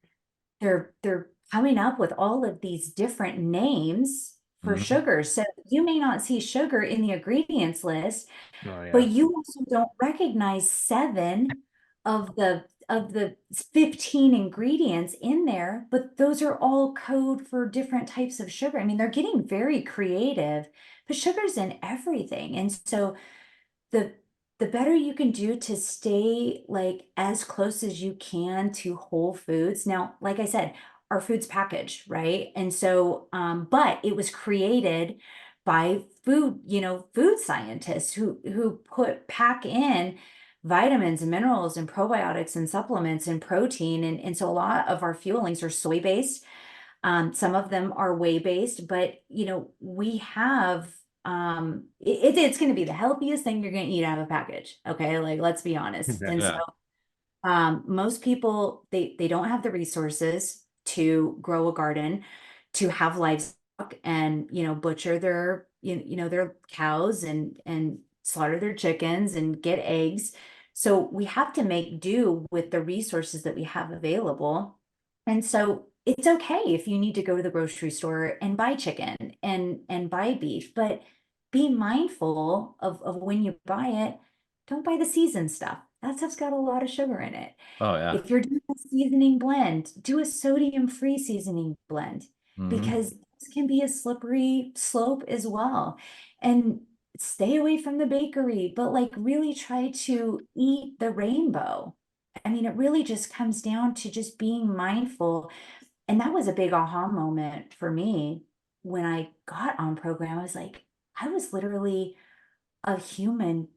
coming up with all of these different names for Hmm. sugar. So you may not see sugar in the ingredients list, Oh but yeah. you also don't recognize 7 of the 15 ingredients in there, but those are all code for different types of sugar. I mean, they're getting very creative, but sugar's in everything. And so the the better you can do to stay like as close as you can to whole foods. Now, like I said, our food's packaged, right? And so, but it was created by food scientists who pack in vitamins and minerals and probiotics and supplements and protein. And so a lot of our fuelings are soy based. Some of them are whey based, but we have it's going to be the healthiest thing you're going to eat out of a package. Okay, like let's be honest. And so Yeah. most people they don't have the resources to grow a garden, to have livestock, and butcher their their cows and slaughter their chickens and get eggs. So we have to make do with the resources that we have available. And so it's okay if you need to go to the grocery store and buy chicken and buy beef, but be mindful of when you buy it. Don't buy the seasoned stuff. That stuff's got a lot of sugar in it. Oh yeah. If you're doing a seasoning blend, do a sodium-free seasoning blend, Hmm. because this can be a slippery slope as well. And stay away from the bakery, but like really try to eat the rainbow. I mean, it really just comes down to just being mindful. And that was a big aha moment for me when I got on program. I was like, I was literally a human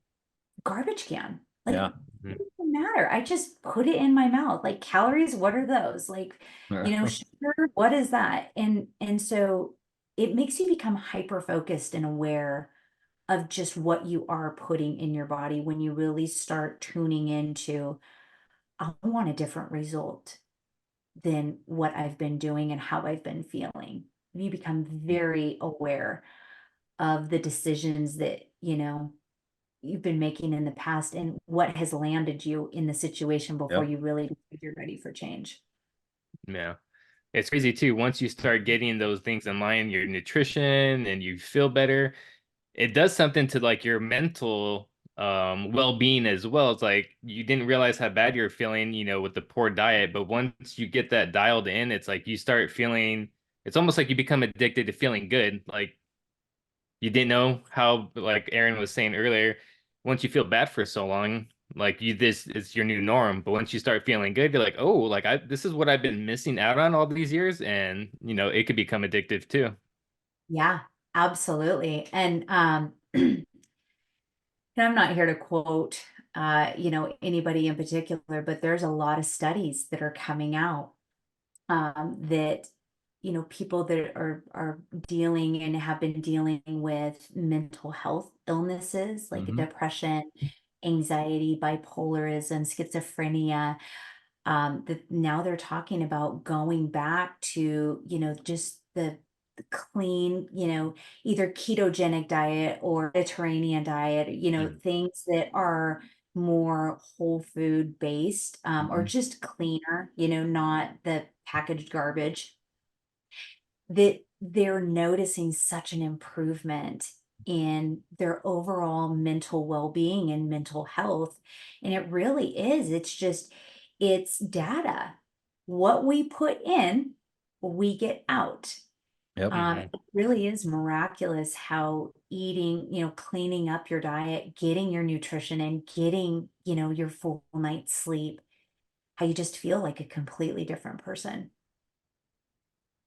garbage can. Like, Yeah. it doesn't matter. I just put it in my mouth. Like, calories, what are those? Like, sugar, what is that? And so it makes you become hyper focused and aware of just what you are putting in your body when you really start tuning into, I want a different result than what I've been doing and how I've been feeling. You become very aware of the decisions that, you've been making in the past and what has landed you in the situation before Yep. you really decide you're ready for change. Yeah. It's crazy too. Once you start getting those things in line, your nutrition and you feel better, it does something to like your mental well-being as well. It's like you didn't realize how bad you're feeling, with the poor diet, but once you get that dialed in, it's like you start feeling, it's almost like you become addicted to feeling good. Like you didn't know how, like Aaron was saying earlier, once you feel bad for so long, like this is your new norm. But once you start feeling good, you're like, oh, like this is what I've been missing out on all these years, and it could become addictive too. Yeah. Absolutely. And and I'm not here to quote anybody in particular, but there's a lot of studies that are coming out that people that are dealing and have been dealing with mental health illnesses like Hmm. depression, anxiety, bipolarism, schizophrenia, that now they're talking about going back to, just the clean, either ketogenic diet or Mediterranean diet, things that are more whole food based, or Hmm. just cleaner, not the packaged garbage, that they're noticing such an improvement in their overall mental well-being and mental health. And it really is. It's data. What we put in, we get out. Yep. Hmm. It really is miraculous how eating, cleaning up your diet, getting your nutrition and getting, your full night's sleep, how you just feel like a completely different person.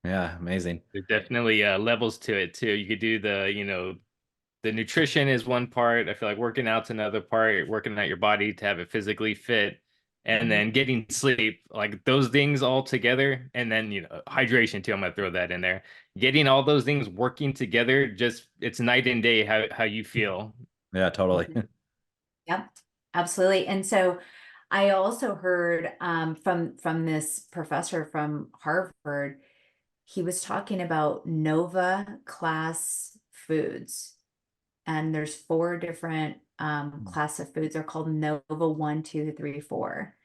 Yeah. Amazing. There's definitely levels to it too. You could do the nutrition is one part. I feel like working out's another part, working out your body to have it physically fit, and Mhm. then getting sleep, like those things all together, and then hydration too. I'm gonna throw that in there. Getting all those things working together, just it's night and day how you feel. Yeah, totally. Yep, absolutely. And so I also heard from this professor from Harvard, he was talking about Nova class foods. And there's four different class of foods. They're called Nova 1, 2, 3, 4.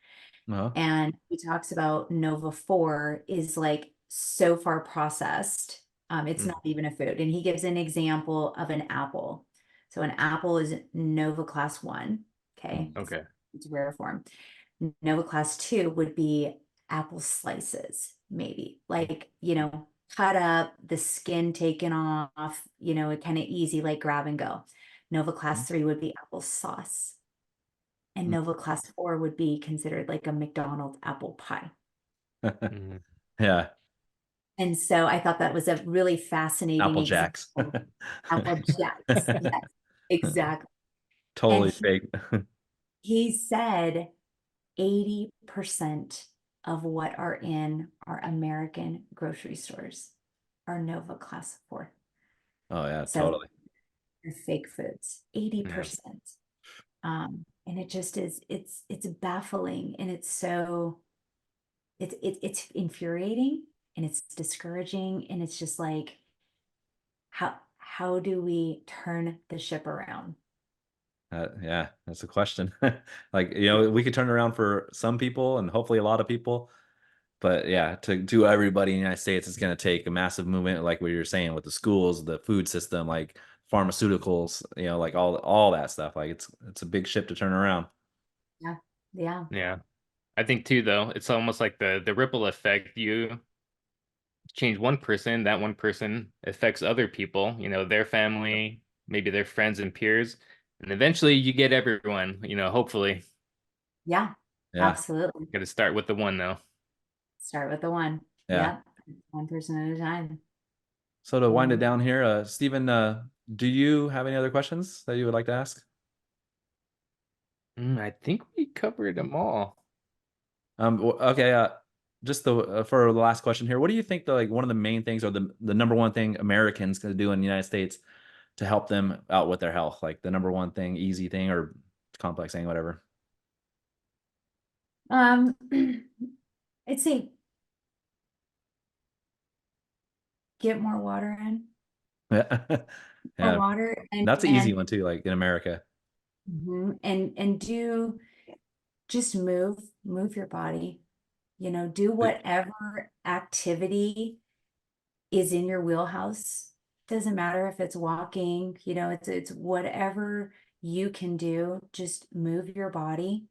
Uh-huh. And he talks about Nova 4 is like so far processed. It's not Mm, even a food. And he gives an example of an apple. So an apple is Nova class 1. Okay. okay. It's rare form. Nova class 2 would be apple slices, maybe like, cut up, the skin taken off, it kind of easy, like grab and go. Nova class 3 would be apple sauce. And Nova class 4 would be considered like a McDonald's apple pie. Mhm. Yeah. And so I thought that was a really fascinating Apple Jacks. example. Apple Jacks. Yes, exactly. And Totally he, fake. he said 80% of what are in our American grocery stores are Nova class 4. Oh yeah, So totally. they're fake foods, Yeah. 80%. And it just is, it's baffling, and it's infuriating, and it's discouraging, and it's just like, how do we turn the ship around? Yeah, that's a question. Like, we could turn it around for some people and hopefully a lot of people. But yeah, to do everybody in the United States, it's going to take a massive movement, like what you're saying with the schools, the food system, like pharmaceuticals, like all that stuff. Like it's a big ship to turn around. Yeah, yeah, Yeah. I think too, though, it's almost like the ripple effect. You change one person, that one person affects other people, their family, maybe their friends and peers, and eventually you get everyone, hopefully. yeah, But Yeah, absolutely. got to start with the one though. Start with the one. yeah. Yep, one person at a time. So to wind it Mhm. down here, Stephen, do you have any other questions that you would like to ask? I think we covered them all. Okay. Just for the last question here, what do you think one of the main things or the number one thing Americans can do in the United States to help them out with their health? Like the number one thing, easy thing, or complex thing, whatever. Um, I'd say get more water in, Yeah. more Yeah. water, That's an easy one too, like in America. and do just move your body. Do whatever activity is in your wheelhouse. Doesn't matter if it's walking, it's whatever you can do. Just move your body,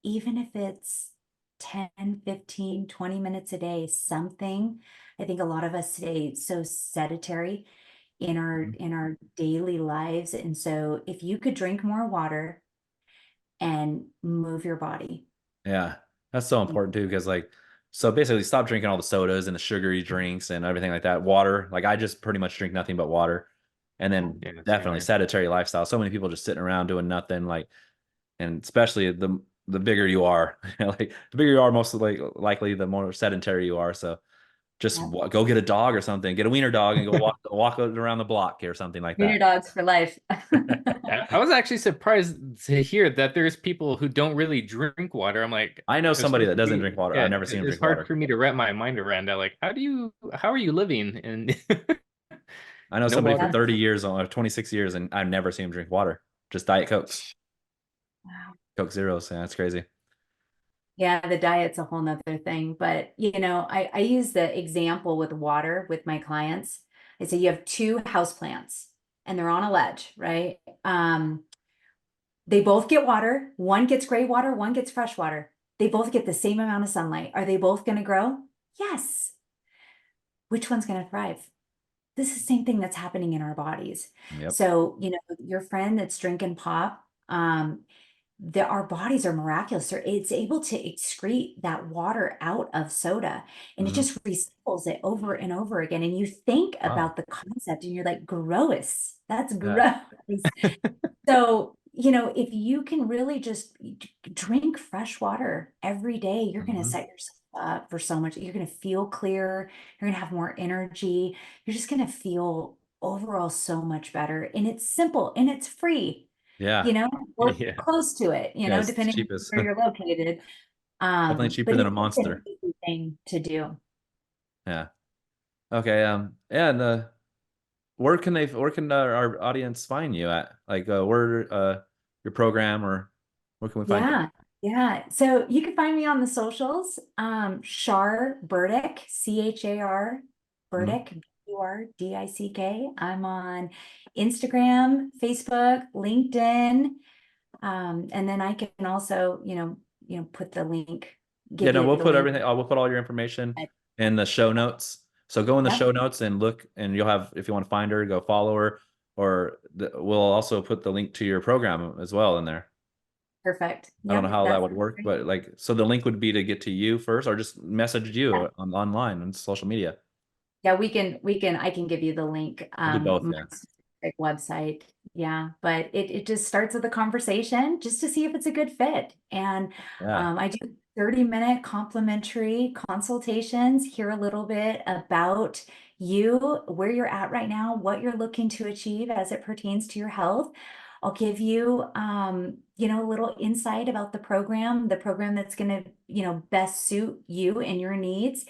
even if it's 10, 15, 20 minutes a day, something. I think a lot of us stay so sedentary in our Mhm. in our daily lives. And so if you could drink more water and move your body. Yeah. That's so important too, because so basically stop drinking all the sodas and the sugary drinks and everything like that. Water, like I just pretty much drink nothing but water. And then Yeah, same definitely here. sedentary lifestyle. So many people just sitting around doing nothing, like, and especially the bigger you are, like the bigger you are, most likely the more sedentary you are. So just Yeah. go get a dog or something, get a wiener dog and go walk around the block or something like Wiener that. dogs for life. I was actually surprised to hear that there's people who don't really drink water. I'm like, I know it's somebody hard that for doesn't me. drink water. Yeah, I've never seen him it's drink hard water. for me to wrap my mind around that. Like, how are you living and I know no somebody for water? 30 years or 26 years, and I've never seen him drink water. Just Diet Coke, Wow. Coke Zeros. Yeah, that's crazy. Yeah, the diet's a whole nother thing. But, I use the example with water with my clients. I say you have two houseplants and they're on a ledge, right? They both get water. One gets gray water, one gets fresh water. They both get the same amount of sunlight. Are they both going to grow? Yes. Which one's going to thrive? This is the same thing that's happening in our bodies. Yep. So, your friend that's drinking pop, our bodies are miraculous. It's able to excrete that water out of soda and it Hmm. just recycles it over and over again. And you think Wow. about the concept and you're like, gross. That's Yeah. gross. So, if you can really just drink fresh water every day, you're going to Hmm. set yourself up for so much. You're going to feel clear. You're going to have more energy. You're just going to feel overall so much better. And it's simple and it's free, Yeah. or Yeah. close to it, Yeah. It's depending on cheapest. where you're located. Definitely cheaper But than a it's just an Monster. easy thing to do. Yeah. Okay. Yeah. And where can our audience find you at? Like, where your program, or where can we find you? Yeah. Yeah. So you can find me on the socials. Char Burdick, Char Mhm. Burdick, Burdick. I'm on Instagram, Facebook, LinkedIn. And then I can also, put the link, Yeah, give no, you we'll the put link. everything. We'll put all your information in the show notes. So go in the Yep. show notes and look, and you'll have, if you want to find her, go follow her, or we'll also put the link to your program as well in there. Perfect. I don't know Yep. how that That's would work, great. but like, so the link would be to get to you first, or just message Yeah. you online on social media. Yeah, I can give you the link, We'll do both. my Yeah. specific website. Yeah, but it just starts with a conversation just to see if it's a good fit. And Yeah. I do 30-minute complimentary consultations, hear a little bit about you, where you're at right now, what you're looking to achieve as it pertains to your health. I'll give you, a little insight about the program that's going to, best suit you and your needs.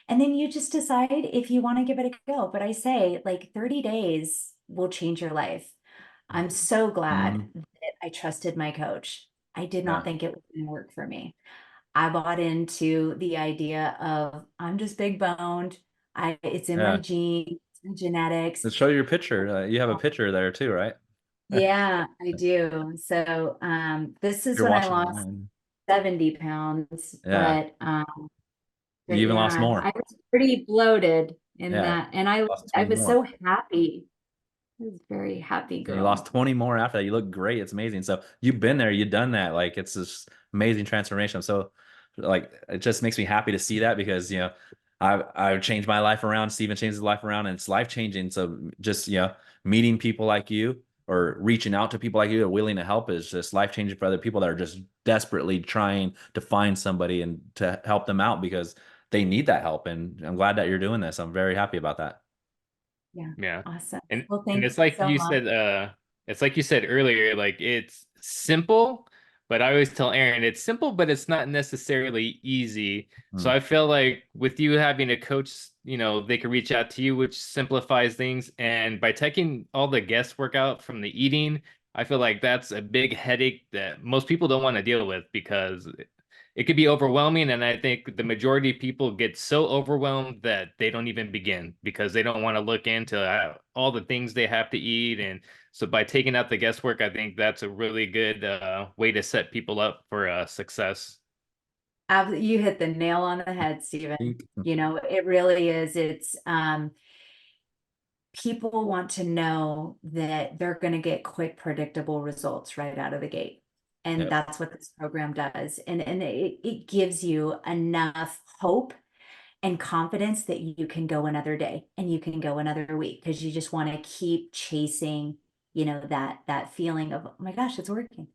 And then you just decide if you want to give it a go. But I say, like, 30 days will change your life. I'm so glad Mhm. that I trusted my coach. I did not Yeah. think it was going to work for me. I bought into the idea of I'm just big boned. It's in my Yeah. genes, my genetics. Let's show your picture. You have a picture there too, right? Yeah, I do. So this If is you're when I watching lost online. 70 pounds, Yeah. but You even lost yeah, I more. was pretty bloated in Yeah. that, and I Lost I 20 was more. so happy. I was a very happy And you lost girl. 20 more after that. You look great. It's amazing. So you've been there, you've done that. Like, it's this amazing transformation. So like, it just makes me happy to see that, because I've changed my life around. Steven changed his life around, and it's life changing. So just meeting people like you, or reaching out to people like you who are willing to help, is just life changing for other people that are just desperately trying to find somebody and to help them out, because they need that help. And I'm glad that you're doing this. I'm very happy about that. Yeah, Yeah. awesome. And Well, and thank you so much. it's like you said earlier, like it's simple, but I always tell Aaron it's simple, but it's not necessarily easy. So Mm. I feel like with you having a coach, they could reach out to you, which simplifies things. And by taking all the guesswork out from the eating, I feel like that's a big headache that most people don't want to deal with, because it could be overwhelming. And I think the majority of people get so overwhelmed that they don't even begin, because they don't want to look into all the things they have to eat. And so by taking out the guesswork, I think that's a really good way to set people up for success. You hit the nail on the head, Stephen. Think- It really is. It's people want to know that they're going to get quick, predictable results right out of the gate. And Yep. that's what this program does. And it gives you enough hope and confidence that you can go another day and you can go another week, because you just want to keep chasing, that feeling of, oh my gosh, it's working.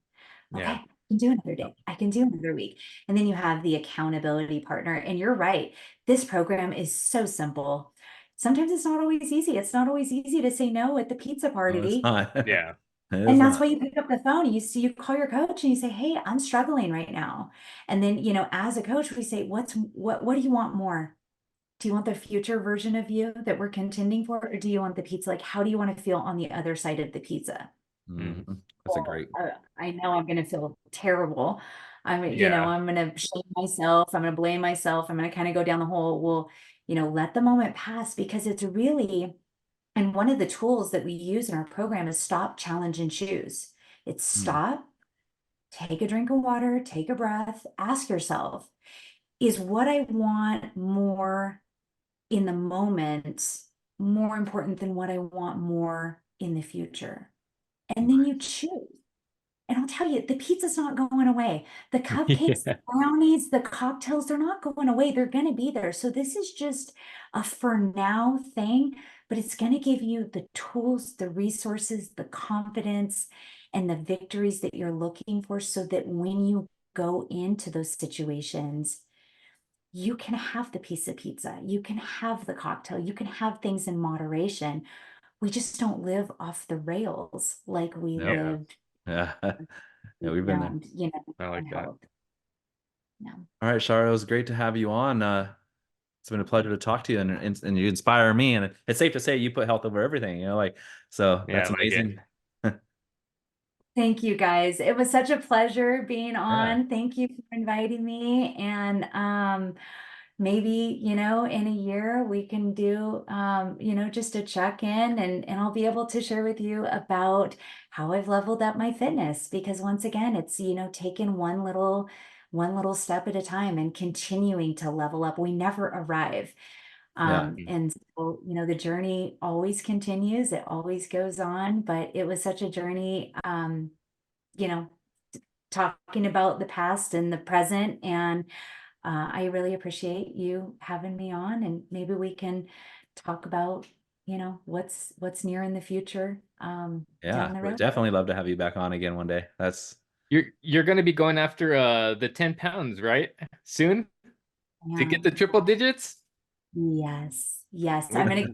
Okay, Yeah. I can do another day. I can do another week. And then you have the accountability partner. And you're right. This program is so simple. Sometimes it's not always easy. It's not always easy to say no at the pizza No, it's party. not. Yeah. It is And that's not. why you pick up the phone. You call your coach and you say, hey, I'm struggling right now. And then, as a coach, we say, what do you want more? Do you want the future version of you that we're contending for? Or do you want the pizza? Like, how do you want to feel on the other side of the pizza? Mhm. That's a Well, great. I know I'm going to feel terrible. Yeah. I'm going to shame myself. I'm going to blame myself. I'm going to kind of go down the hole. Well, let the moment pass, because it's really, and one of the tools that we use in our program is stop, challenge, and choose. It's Mm. stop, take a drink of water, take a breath, ask yourself, is what I want more in the moment more important than what I want more in the future? And then you choose. And I'll tell you, the pizza's not going away. The cupcakes, the Yeah. brownies, the cocktails, they're not going away. They're going to be there. So this is just a for now thing, but it's going to give you the tools, the resources, the confidence, and the victories that you're looking for, so that when you go into those situations, you can have the piece of pizza, you can have the cocktail, you can have things in moderation. We just don't live off the rails like we Yep. Yeah. lived Yeah. Yeah, we've been there. around, I like that. handheld. Yeah. All right, Shara, it was great to have you on. It's been a pleasure to talk to you, and you inspire me. And it's safe to say you put health over everything. So Yeah, that's I like it. amazing. Thank you guys. It was such a pleasure being Yeah, on. Thank you for inviting me. And maybe, in a year we can do just a check-in, and I'll be able to share with you about how I've leveled up my fitness, because once again, it's, taking one little step at a time and continuing to level up. We never arrive. yeah, And so, the journey always continues, it always goes on, but it was such a journey, you know, talking about the past and the present. And I really appreciate you having me on, and maybe we can talk about, what's near in the future, down yeah. the Would road. definitely love to have you back on again one day. That's You're gonna be going after the 10 pounds, right? Soon to Yeah. get the triple digits? Yes, yes. I'm With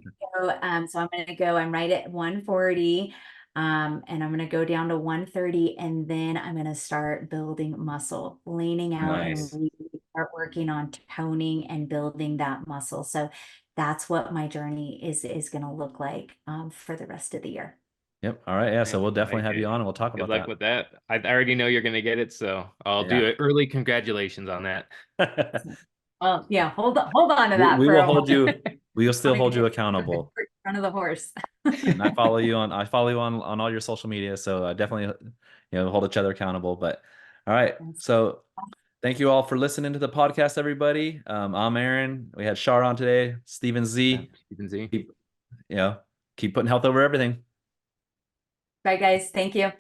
gonna go, I'm right at 140. And I'm gonna go down to 130, and then I'm gonna start building muscle, leaning out and nice. really start working on toning and building that muscle. So that's what my journey is gonna look like, for the rest of the year. Yep. All right. Yeah. Yeah, So we'll I definitely like have you it. on, and we'll talk Good about luck with that. I already know you're gonna get it, so I'll do that. an early congratulations on that. Yeah. Well, yeah, hold on to we, that we for will a hold moment. you. We will I still want to hold get you in accountable. front of the horse. And I follow you on all your social media. So definitely, hold each other accountable. But all right. So thank you all for listening to the podcast, everybody. I'm Aaron. We had Shar on today, Stephen Yeah, Z. you can see. Keep, keep putting health over everything. Bye, guys. Thank you.